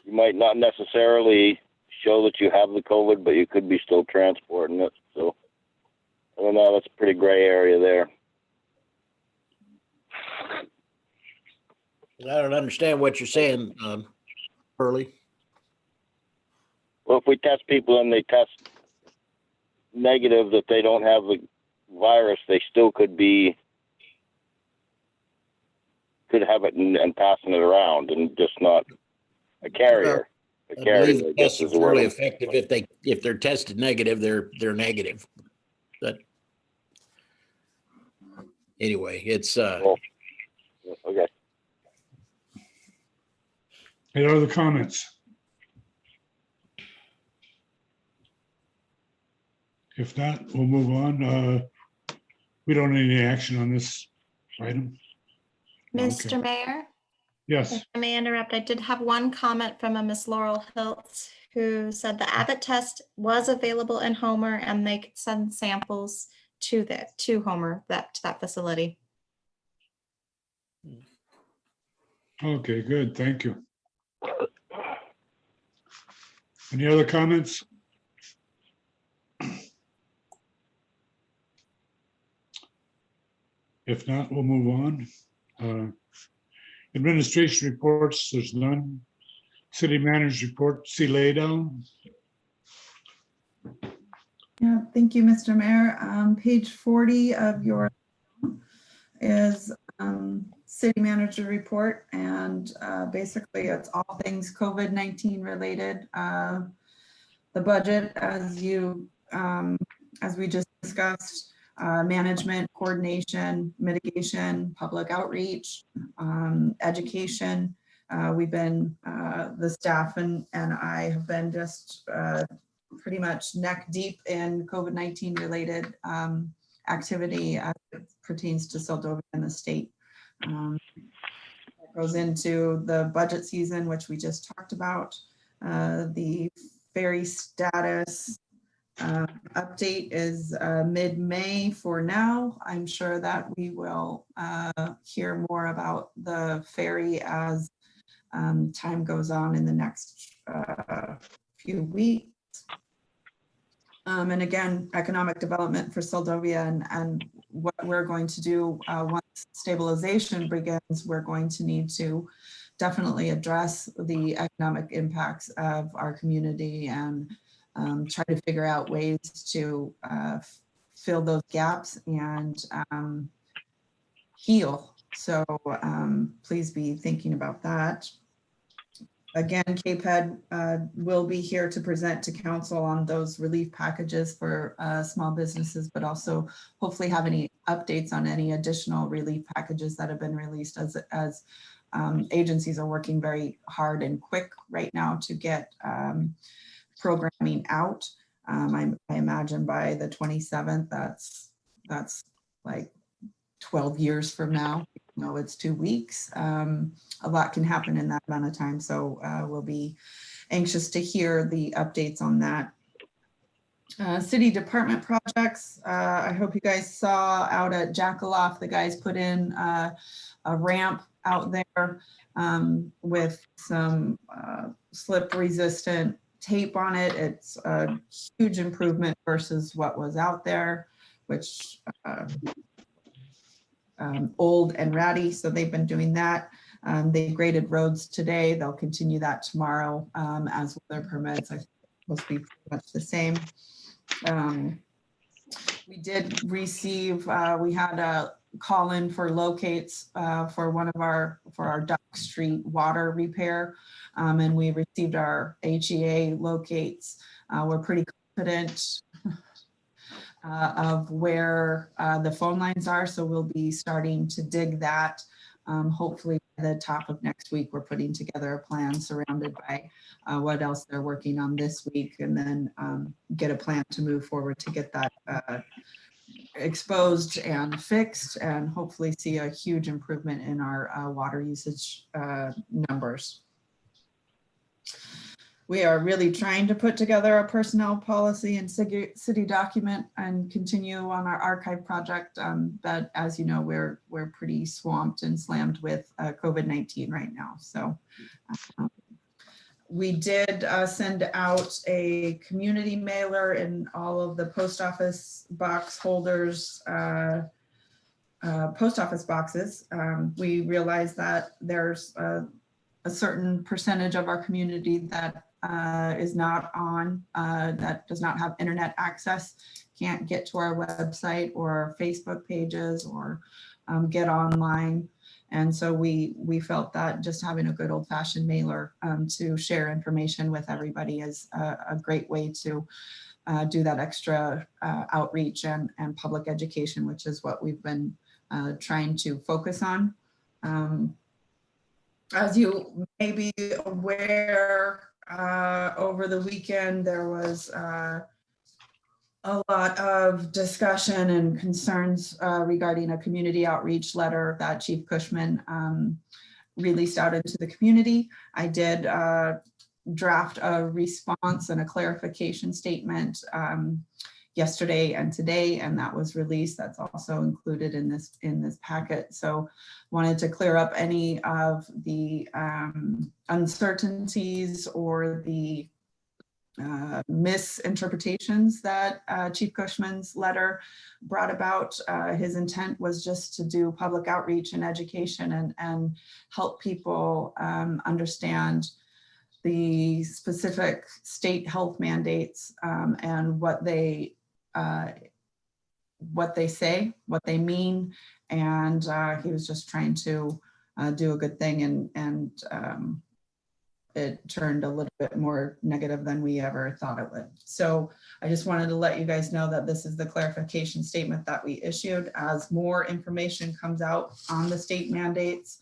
might not necessarily show that you have the COVID, but you could be still transporting it. So I don't know, that's a pretty gray area there. I don't understand what you're saying, Pearlie. Well, if we test people and they test negative that they don't have the virus, they still could have it and passing it around, and just not a carrier. I believe the tests are fairly effective. If they're tested negative, they're negative. But anyway, it's Any other comments? If not, we'll move on. We don't need any action on this item. Okay. Mr. Mayor, Yes, if I may interrupt, I did have one comment from a Miss Laurel Hiltz who said the Abbott test was available in Homer and they could send samples to Homer, to that facility. okay, good, thank you. Any other comments? If not, we'll move on. Administration reports, there's none. City manager's report, see later. Yeah, thank you, Mr. Mayor. Page 40 of your is city manager report, and basically it's all things COVID-19 related. The budget, as we just discussed, management, coordination, mitigation, public outreach, education. We've been, the staff and I have been just pretty much neck deep in COVID-19 related activity as it pertains to Seldovia and the state. It goes into the budget season, which we just talked about. The ferry status update is mid-May for now. I'm sure that we will hear more about the ferry as time goes on in the next few weeks. And again, economic development for Seldovia and what we're going to do once stabilization begins, we're going to need to definitely address the economic impacts of our community and try to figure out ways to fill those gaps and heal. So please be thinking about that. Again, KPED will be here to present to council on those relief packages for small businesses, but also hopefully have any updates on any additional relief packages that have been released as agencies are working very hard and quick right now to get programming out. I imagine by the 27th, that's like 12 years from now. No, it's 2 weeks. A lot can happen in that amount of time. So we'll be anxious to hear the updates on that. City department projects. I hope you guys saw out at Jackaloff, the guys put in a ramp out there with some slip resistant tape on it. It's a huge improvement versus what was out there, which old and ratty, so they've been doing that. They graded roads today. They'll continue that tomorrow as with their permits. I think it's supposed to be pretty much the same. We did receive, we had a call in for locates for our Duck Street water repair, and we received our HEA locates. We're pretty confident of where the phone lines are. So we'll be starting to dig that. Hopefully by the top of next week, we're putting together a plan surrounded by what else they're working on this week, and then get a plan to move forward to get that exposed and fixed, and hopefully see a huge improvement in our water usage numbers. We are really trying to put together a personnel policy and city document and continue on our archive project. But as you know, we're pretty swamped and slammed with COVID-19 right now. So we did send out a community mailer in all of the post office box holders, post office boxes. We realized that there's a certain percentage of our community that is not on, that does not have internet access, can't get to our website or our Facebook pages or get online. And so we felt that just having a good old fashioned mailer to share information with everybody is a great way to do that extra outreach and public education, which is what we've been trying to focus on. As you may be aware, over the weekend, there was a lot of discussion and concerns regarding a community outreach letter that Chief Cushman released out into the community. I did draft a response and a clarification statement yesterday and today, and that was released. That's also included in this packet. So wanted to clear up any of the uncertainties or the misinterpretations that Chief Cushman's letter brought about. His intent was just to do public outreach and education and help people understand the specific state health mandates and what they say, what they mean. And he was just trying to do a good thing, and it turned a little bit more negative than we ever thought it would. So I just wanted to let you guys know that this is the clarification statement that we issued. As more information comes out on the state mandates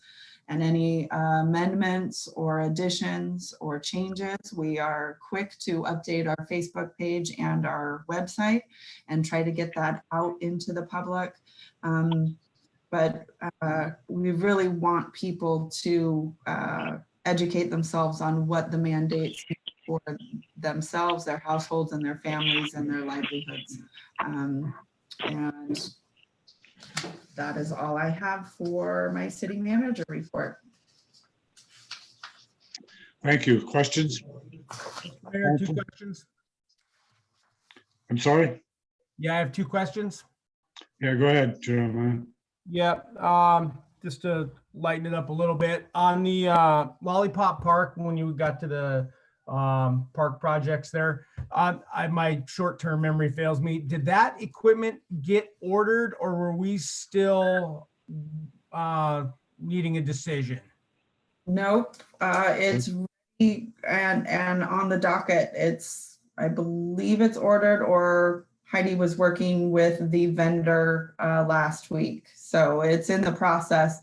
and any amendments or additions or changes, we are quick to update our Facebook page and our website and try to get that out into the public. But we really want people to educate themselves on what the mandates mean for themselves, their households, and their families and their livelihoods. And that is all I have for my city manager report. Thank you. Questions? Mayor, 2 questions. I'm sorry? Yeah, I have 2 questions. Yeah, go ahead, Jeremiah. Yeah, just to lighten it up a little bit on the Lollipop Park, when you got to the park projects there, my short-term memory fails me. Did that equipment get ordered, or were we still needing a decision? Nope, it's ready and on the docket. I believe it's ordered, or Heidi was working with the vendor last week. So it's in the process.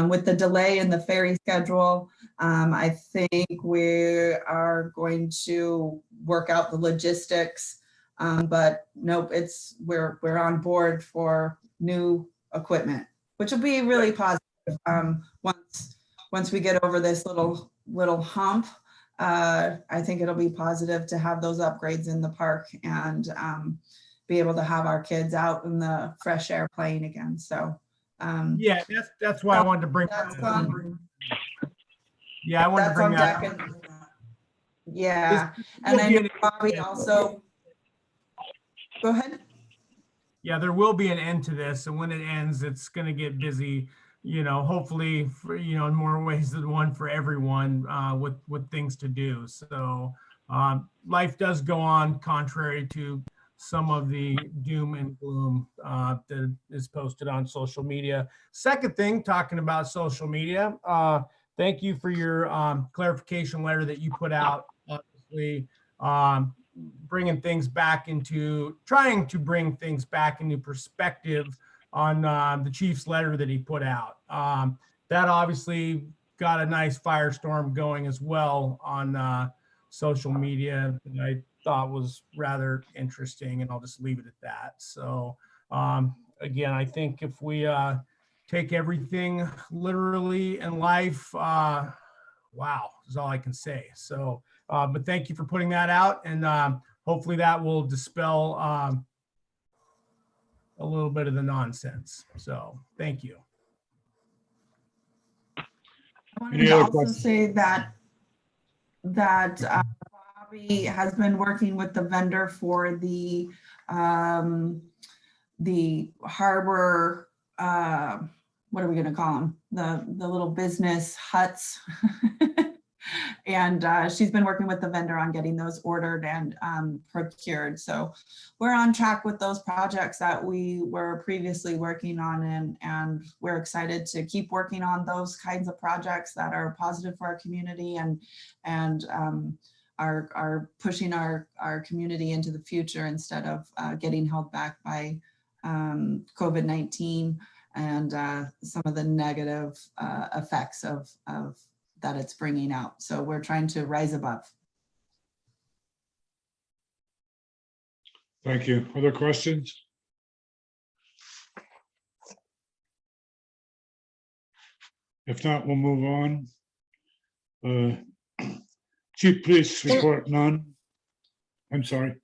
With the delay in the ferry schedule, I think we are going to work out the logistics. But nope, we're on board for new equipment, which will be really positive. Once we get over this little hump, I think it'll be positive to have those upgrades in the park and be able to have our kids out in the fresh air playing again. So yeah, that's why I wanted to bring that's that on. Yeah, I wanted to That's bring on that deck. up. Yeah, and I know Bobby also. Go ahead. Yeah, there will be an end to this, and when it ends, it's going to get busy. Hopefully, for, in more ways than one for everyone with things to do. So life does go on, contrary to some of the doom and gloom that is posted on social media. Second thing, talking about social media, thank you for your clarification letter that you put out. Obviously, trying to bring things back into perspective on the chief's letter that he put out. That obviously got a nice firestorm going as well on social media that I thought was rather interesting, and I'll just leave it at that. So again, I think if we take everything literally in life, wow, is all I can say. So, but thank you for putting that out, and hopefully that will dispel a little bit of the nonsense. So thank you. I wanted Any to other also questions? say that Bobby has been working with the vendor for the harbor, what are we going to call them? The little business huts. And she's been working with the vendor on getting those ordered and procured. So we're on track with those projects that we were previously working on, and we're excited to keep working on those kinds of projects that are positive for our community and are pushing our community into the future instead of getting held back by COVID-19 and some of the negative effects of that it's bringing out. So we're trying to rise above. Thank you. Other questions? If not, we'll move on. Chief Police Report, none. I'm sorry.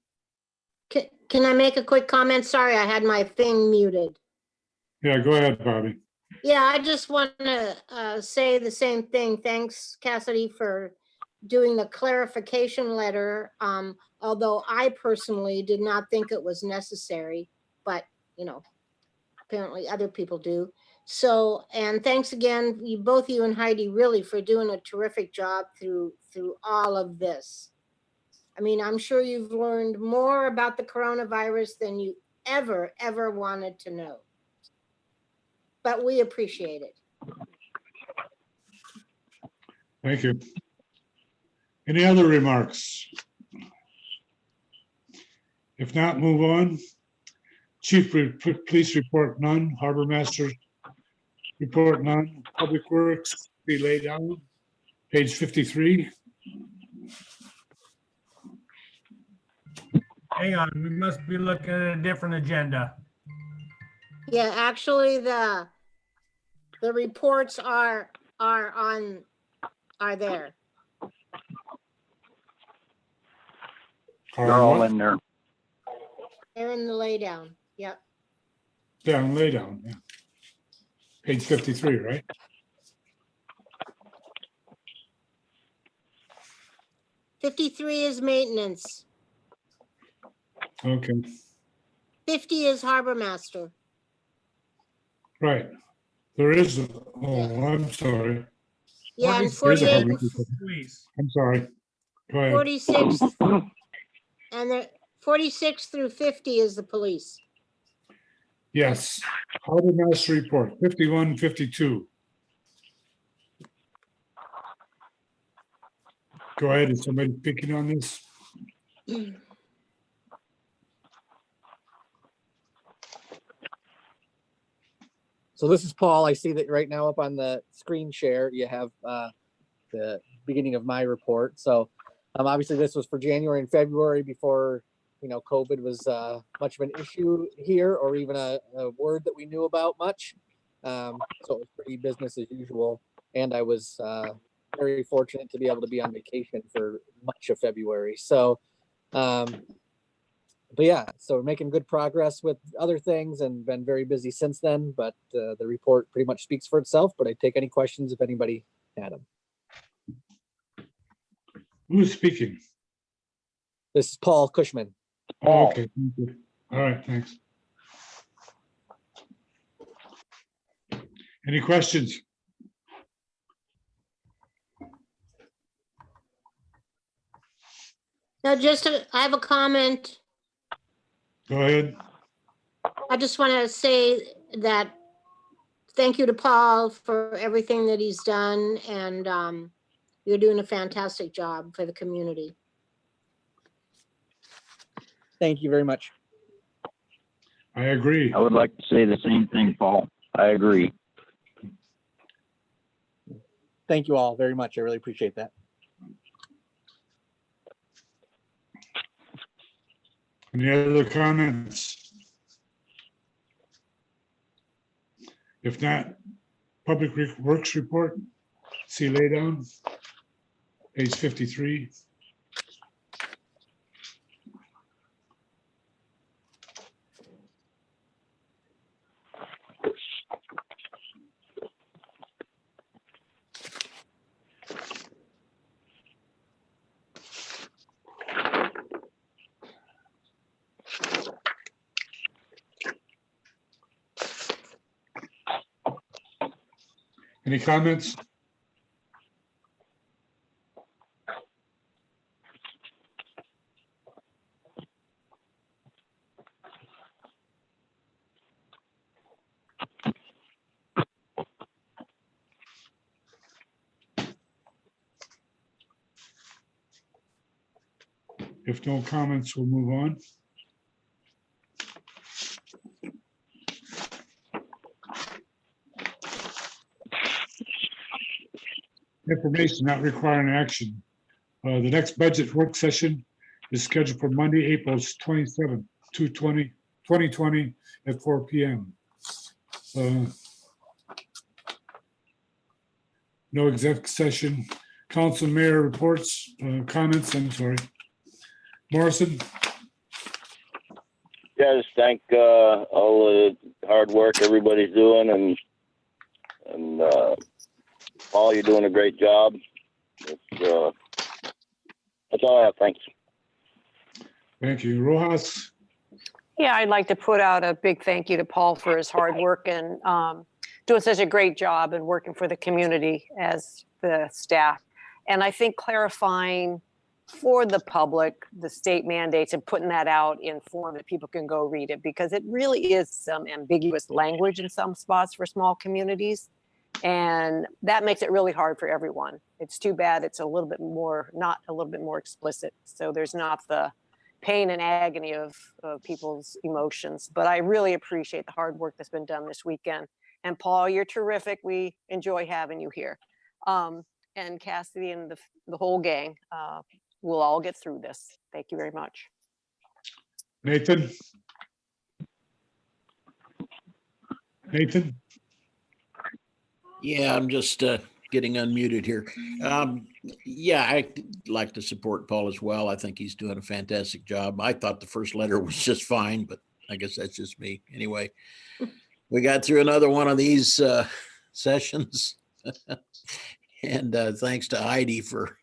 Can I make a quick comment? Sorry, I had my thing muted. Yeah, go ahead, Bobby. Yeah, I just want to say the same thing. Thanks, Cassidy, for doing the clarification letter. Although I personally did not think it was necessary, but you know, apparently other people do. So, and thanks again, both you and Heidi, really for doing a terrific job through all of this. I mean, I'm sure you've learned more about the coronavirus than you ever wanted to know. But we appreciate it. Thank you. Any other remarks? If not, move on. Chief Police Report, none. Harbor Master Report, none. Public Works, be laid down. Page 53. Hang on, we must be looking at a different agenda. Yeah, actually, the reports are there. They're all in there. They're in the laydown. Yep. Down, lay down, yeah. Page 53, right? '53 is maintenance. Okay, 50 is harbor master. right. There is, I'm sorry. Yeah, and There's a 48, public report. Please. I'm sorry. Go ahead. 46, and the 46 through 50 is the police. Yes. Harbor Master Report, 51, 52. Go ahead. Is somebody picking on this? So this is Paul. I see that right now up on the screen share, you have the beginning of my report. So obviously this was for January and February before, you know, COVID was much of an issue here or even a word that we knew about much. So it was pretty business as usual. And I was very fortunate to be able to be on vacation for much of February. So, but yeah, so we're making good progress with other things and been very busy since then, but the report pretty much speaks for itself, but I take any questions if anybody had them. Who's speaking? This is Paul Cushman. Oh, okay, thank you. All right, thanks. Any questions? Now, I have a comment. Go ahead. I just want to say that thank you to Paul for everything that he's done, and you're doing a fantastic job for the community. Thank you very much. I agree. I would like to say the same thing, Paul. I agree. Thank you all very much. I really appreciate that. Any other comments? If not, Public Works Report, see lay down, page 53. Any comments? If no comments, we'll move on. Information not requiring action. The next budget work session is scheduled for Monday, April 27th, 2020 at 4 p.m. No exec session. Council mayor reports, comments, I'm sorry. Morrison? Yeah, just thank all the hard work everybody's doing, and Paul, you're doing a great job. That's all I have. Thanks. Thank you. Rojas? Yeah, I'd like to put out a big thank you to Paul for his hard work and doing such a great job and working for the community as the staff. And I think clarifying for the public the state mandates and putting that out in form that people can go read it, because it really is some ambiguous language in some spots for small communities. And that makes it really hard for everyone. It's too bad it's a little bit more, not a little bit more explicit. So there's not the pain and agony of people's emotions. But I really appreciate the hard work that's been done this weekend. And Paul, you're terrific. We enjoy having you here. And Cassidy and the whole gang, we'll all get through this. Thank you very much. Nathan? Nathan? Yeah, I'm just getting unmuted here. Yeah, I'd like to support Paul as well. I think he's doing a fantastic job. I thought the first letter was just fine, but I guess that's just me. Anyway, we got through another one of these sessions. And thanks to Heidi for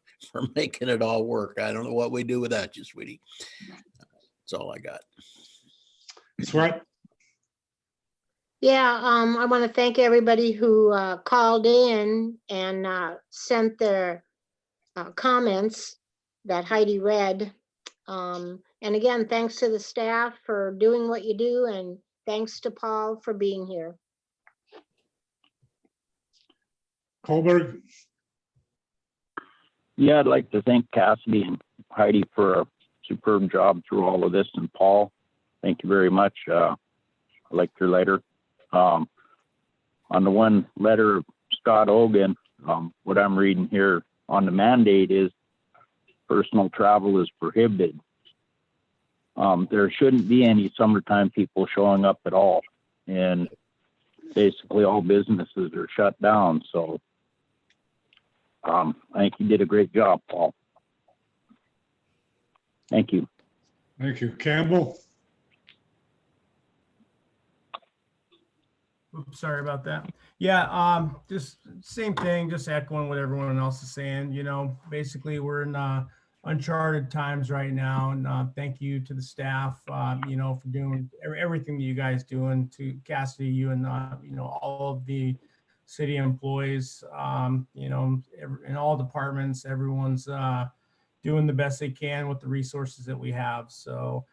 making it all work. I don't know what we do without you, sweetie. That's all I got. Sweat? Yeah, I want to thank everybody who called in and sent their comments that Heidi read. And again, thanks to the staff for doing what you do, and thanks to Paul for being here. Colberg? Yeah, I'd like to thank Cassidy and Heidi for a superb job through all of this, and Paul, thank you very much. I liked your letter. On the one letter of Scott Ogan, what I'm reading here on the mandate is personal travel is prohibited. There shouldn't be any summertime people showing up at all, and basically all businesses are shut down. So I think you did a great job, Paul. Thank you. Thank you. Campbell? Oops, sorry about that. Yeah, just same thing, just echoing what everyone else is saying. You know, basically we're in uncharted times right now, and thank you to the staff, you know, for doing everything that you guys doing, to Cassidy, you and you know, all of the city employees, you know, in all departments, everyone's doing the best they can with the resources that we have. So,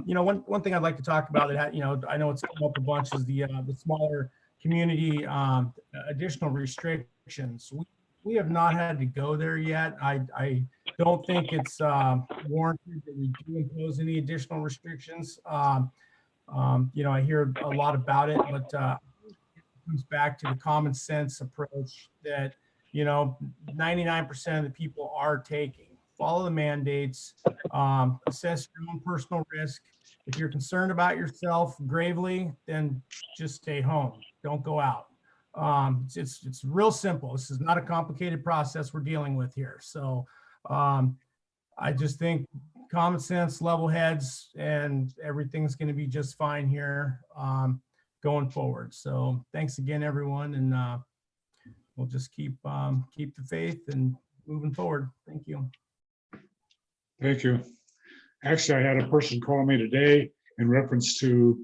you know, one thing I'd like to talk about that, you know, I know it's come up a bunch, is the smaller community additional restrictions. We have not had to go there yet. I don't think it's warranted that we do impose any additional restrictions. You know, I hear a lot about it, but it comes back to the common sense approach that, you know, 99% of the people are taking. Follow the mandates, assess your own personal risk. If you're concerned about yourself gravely, then just stay home. Don't go out. It's real simple. This is not a complicated process we're dealing with here. So I just think common sense, level heads, and everything's going to be just fine here going forward. So thanks again, everyone, and we'll just keep the faith and moving forward. Thank you. Thank you. Actually, I had a person call me today in reference to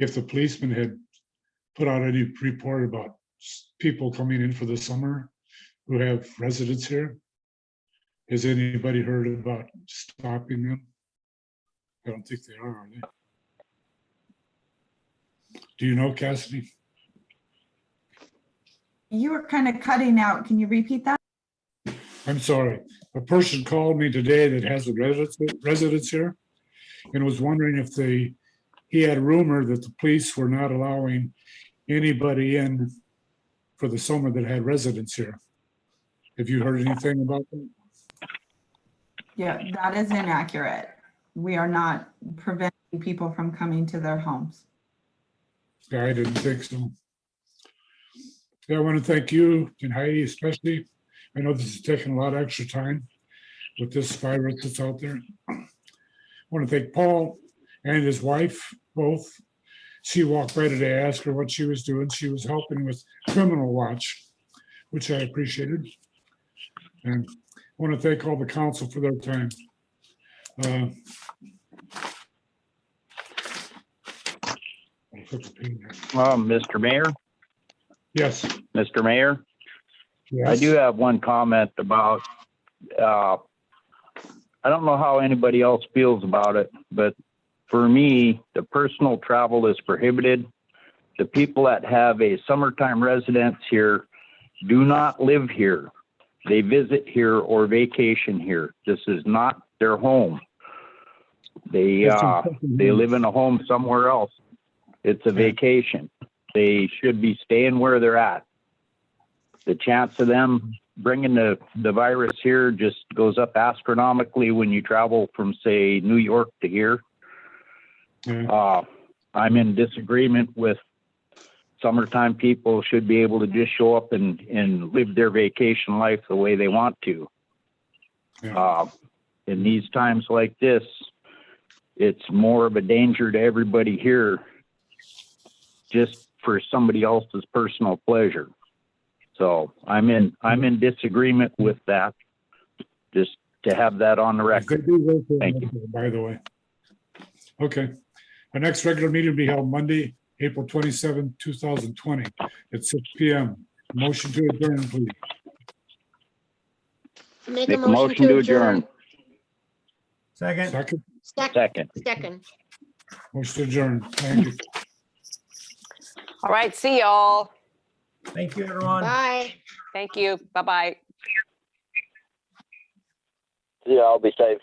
if the policeman had put out any report about people coming in for the summer who have residence here. Has anybody heard about stopping them? I don't think they are they? Do you know, Cassidy? You were kind of cutting out. Can you repeat that? I'm sorry. A person called me today that has a residence here and was wondering if he had a rumor that the police were not allowing anybody in for the summer that had residence here. Have you heard anything about them? Yeah, that is inaccurate. We are not preventing people from coming to their homes. Yeah, I didn't think so. Yeah, I want to thank you and Heidi especially. I know this is taking a lot of extra time with this virus that's out there. I want to thank Paul and his wife both. She walked by today, I asked her what she was doing. She was helping with Criminal Watch, which I appreciated. And I want to thank all the council for their time. Mr. Mayor, Yes, Mr. Mayor, I yes. do have one comment about, I don't know how anybody else feels about it, but for me, the personal travel is prohibited. The people that have a summertime residence here do not live here. They visit here or vacation here. This is not their home. They live in a home somewhere else. It's a vacation. They should be staying where they're at. The chance of them bringing the virus here just goes up astronomically when you travel from, say, New York to here. I'm in disagreement with summertime people should be able to just show up and live their vacation life the way they want to. In these times like this, it's more of a danger to everybody here just for somebody else's personal pleasure. So I'm in disagreement with that, just to have that on the record. Thank you. By the way. Okay. Our next regular meeting will be held Monday, April 27, 2020 at 6 p.m. Motion to adjourn, please. Make Make a motion to adjourn. Second. Second, Second. Second. motion to adjourn. Thank you. All right, see y'all. Thank you, everyone. Bye. Thank you. Bye-bye. Yeah, I'll be safe.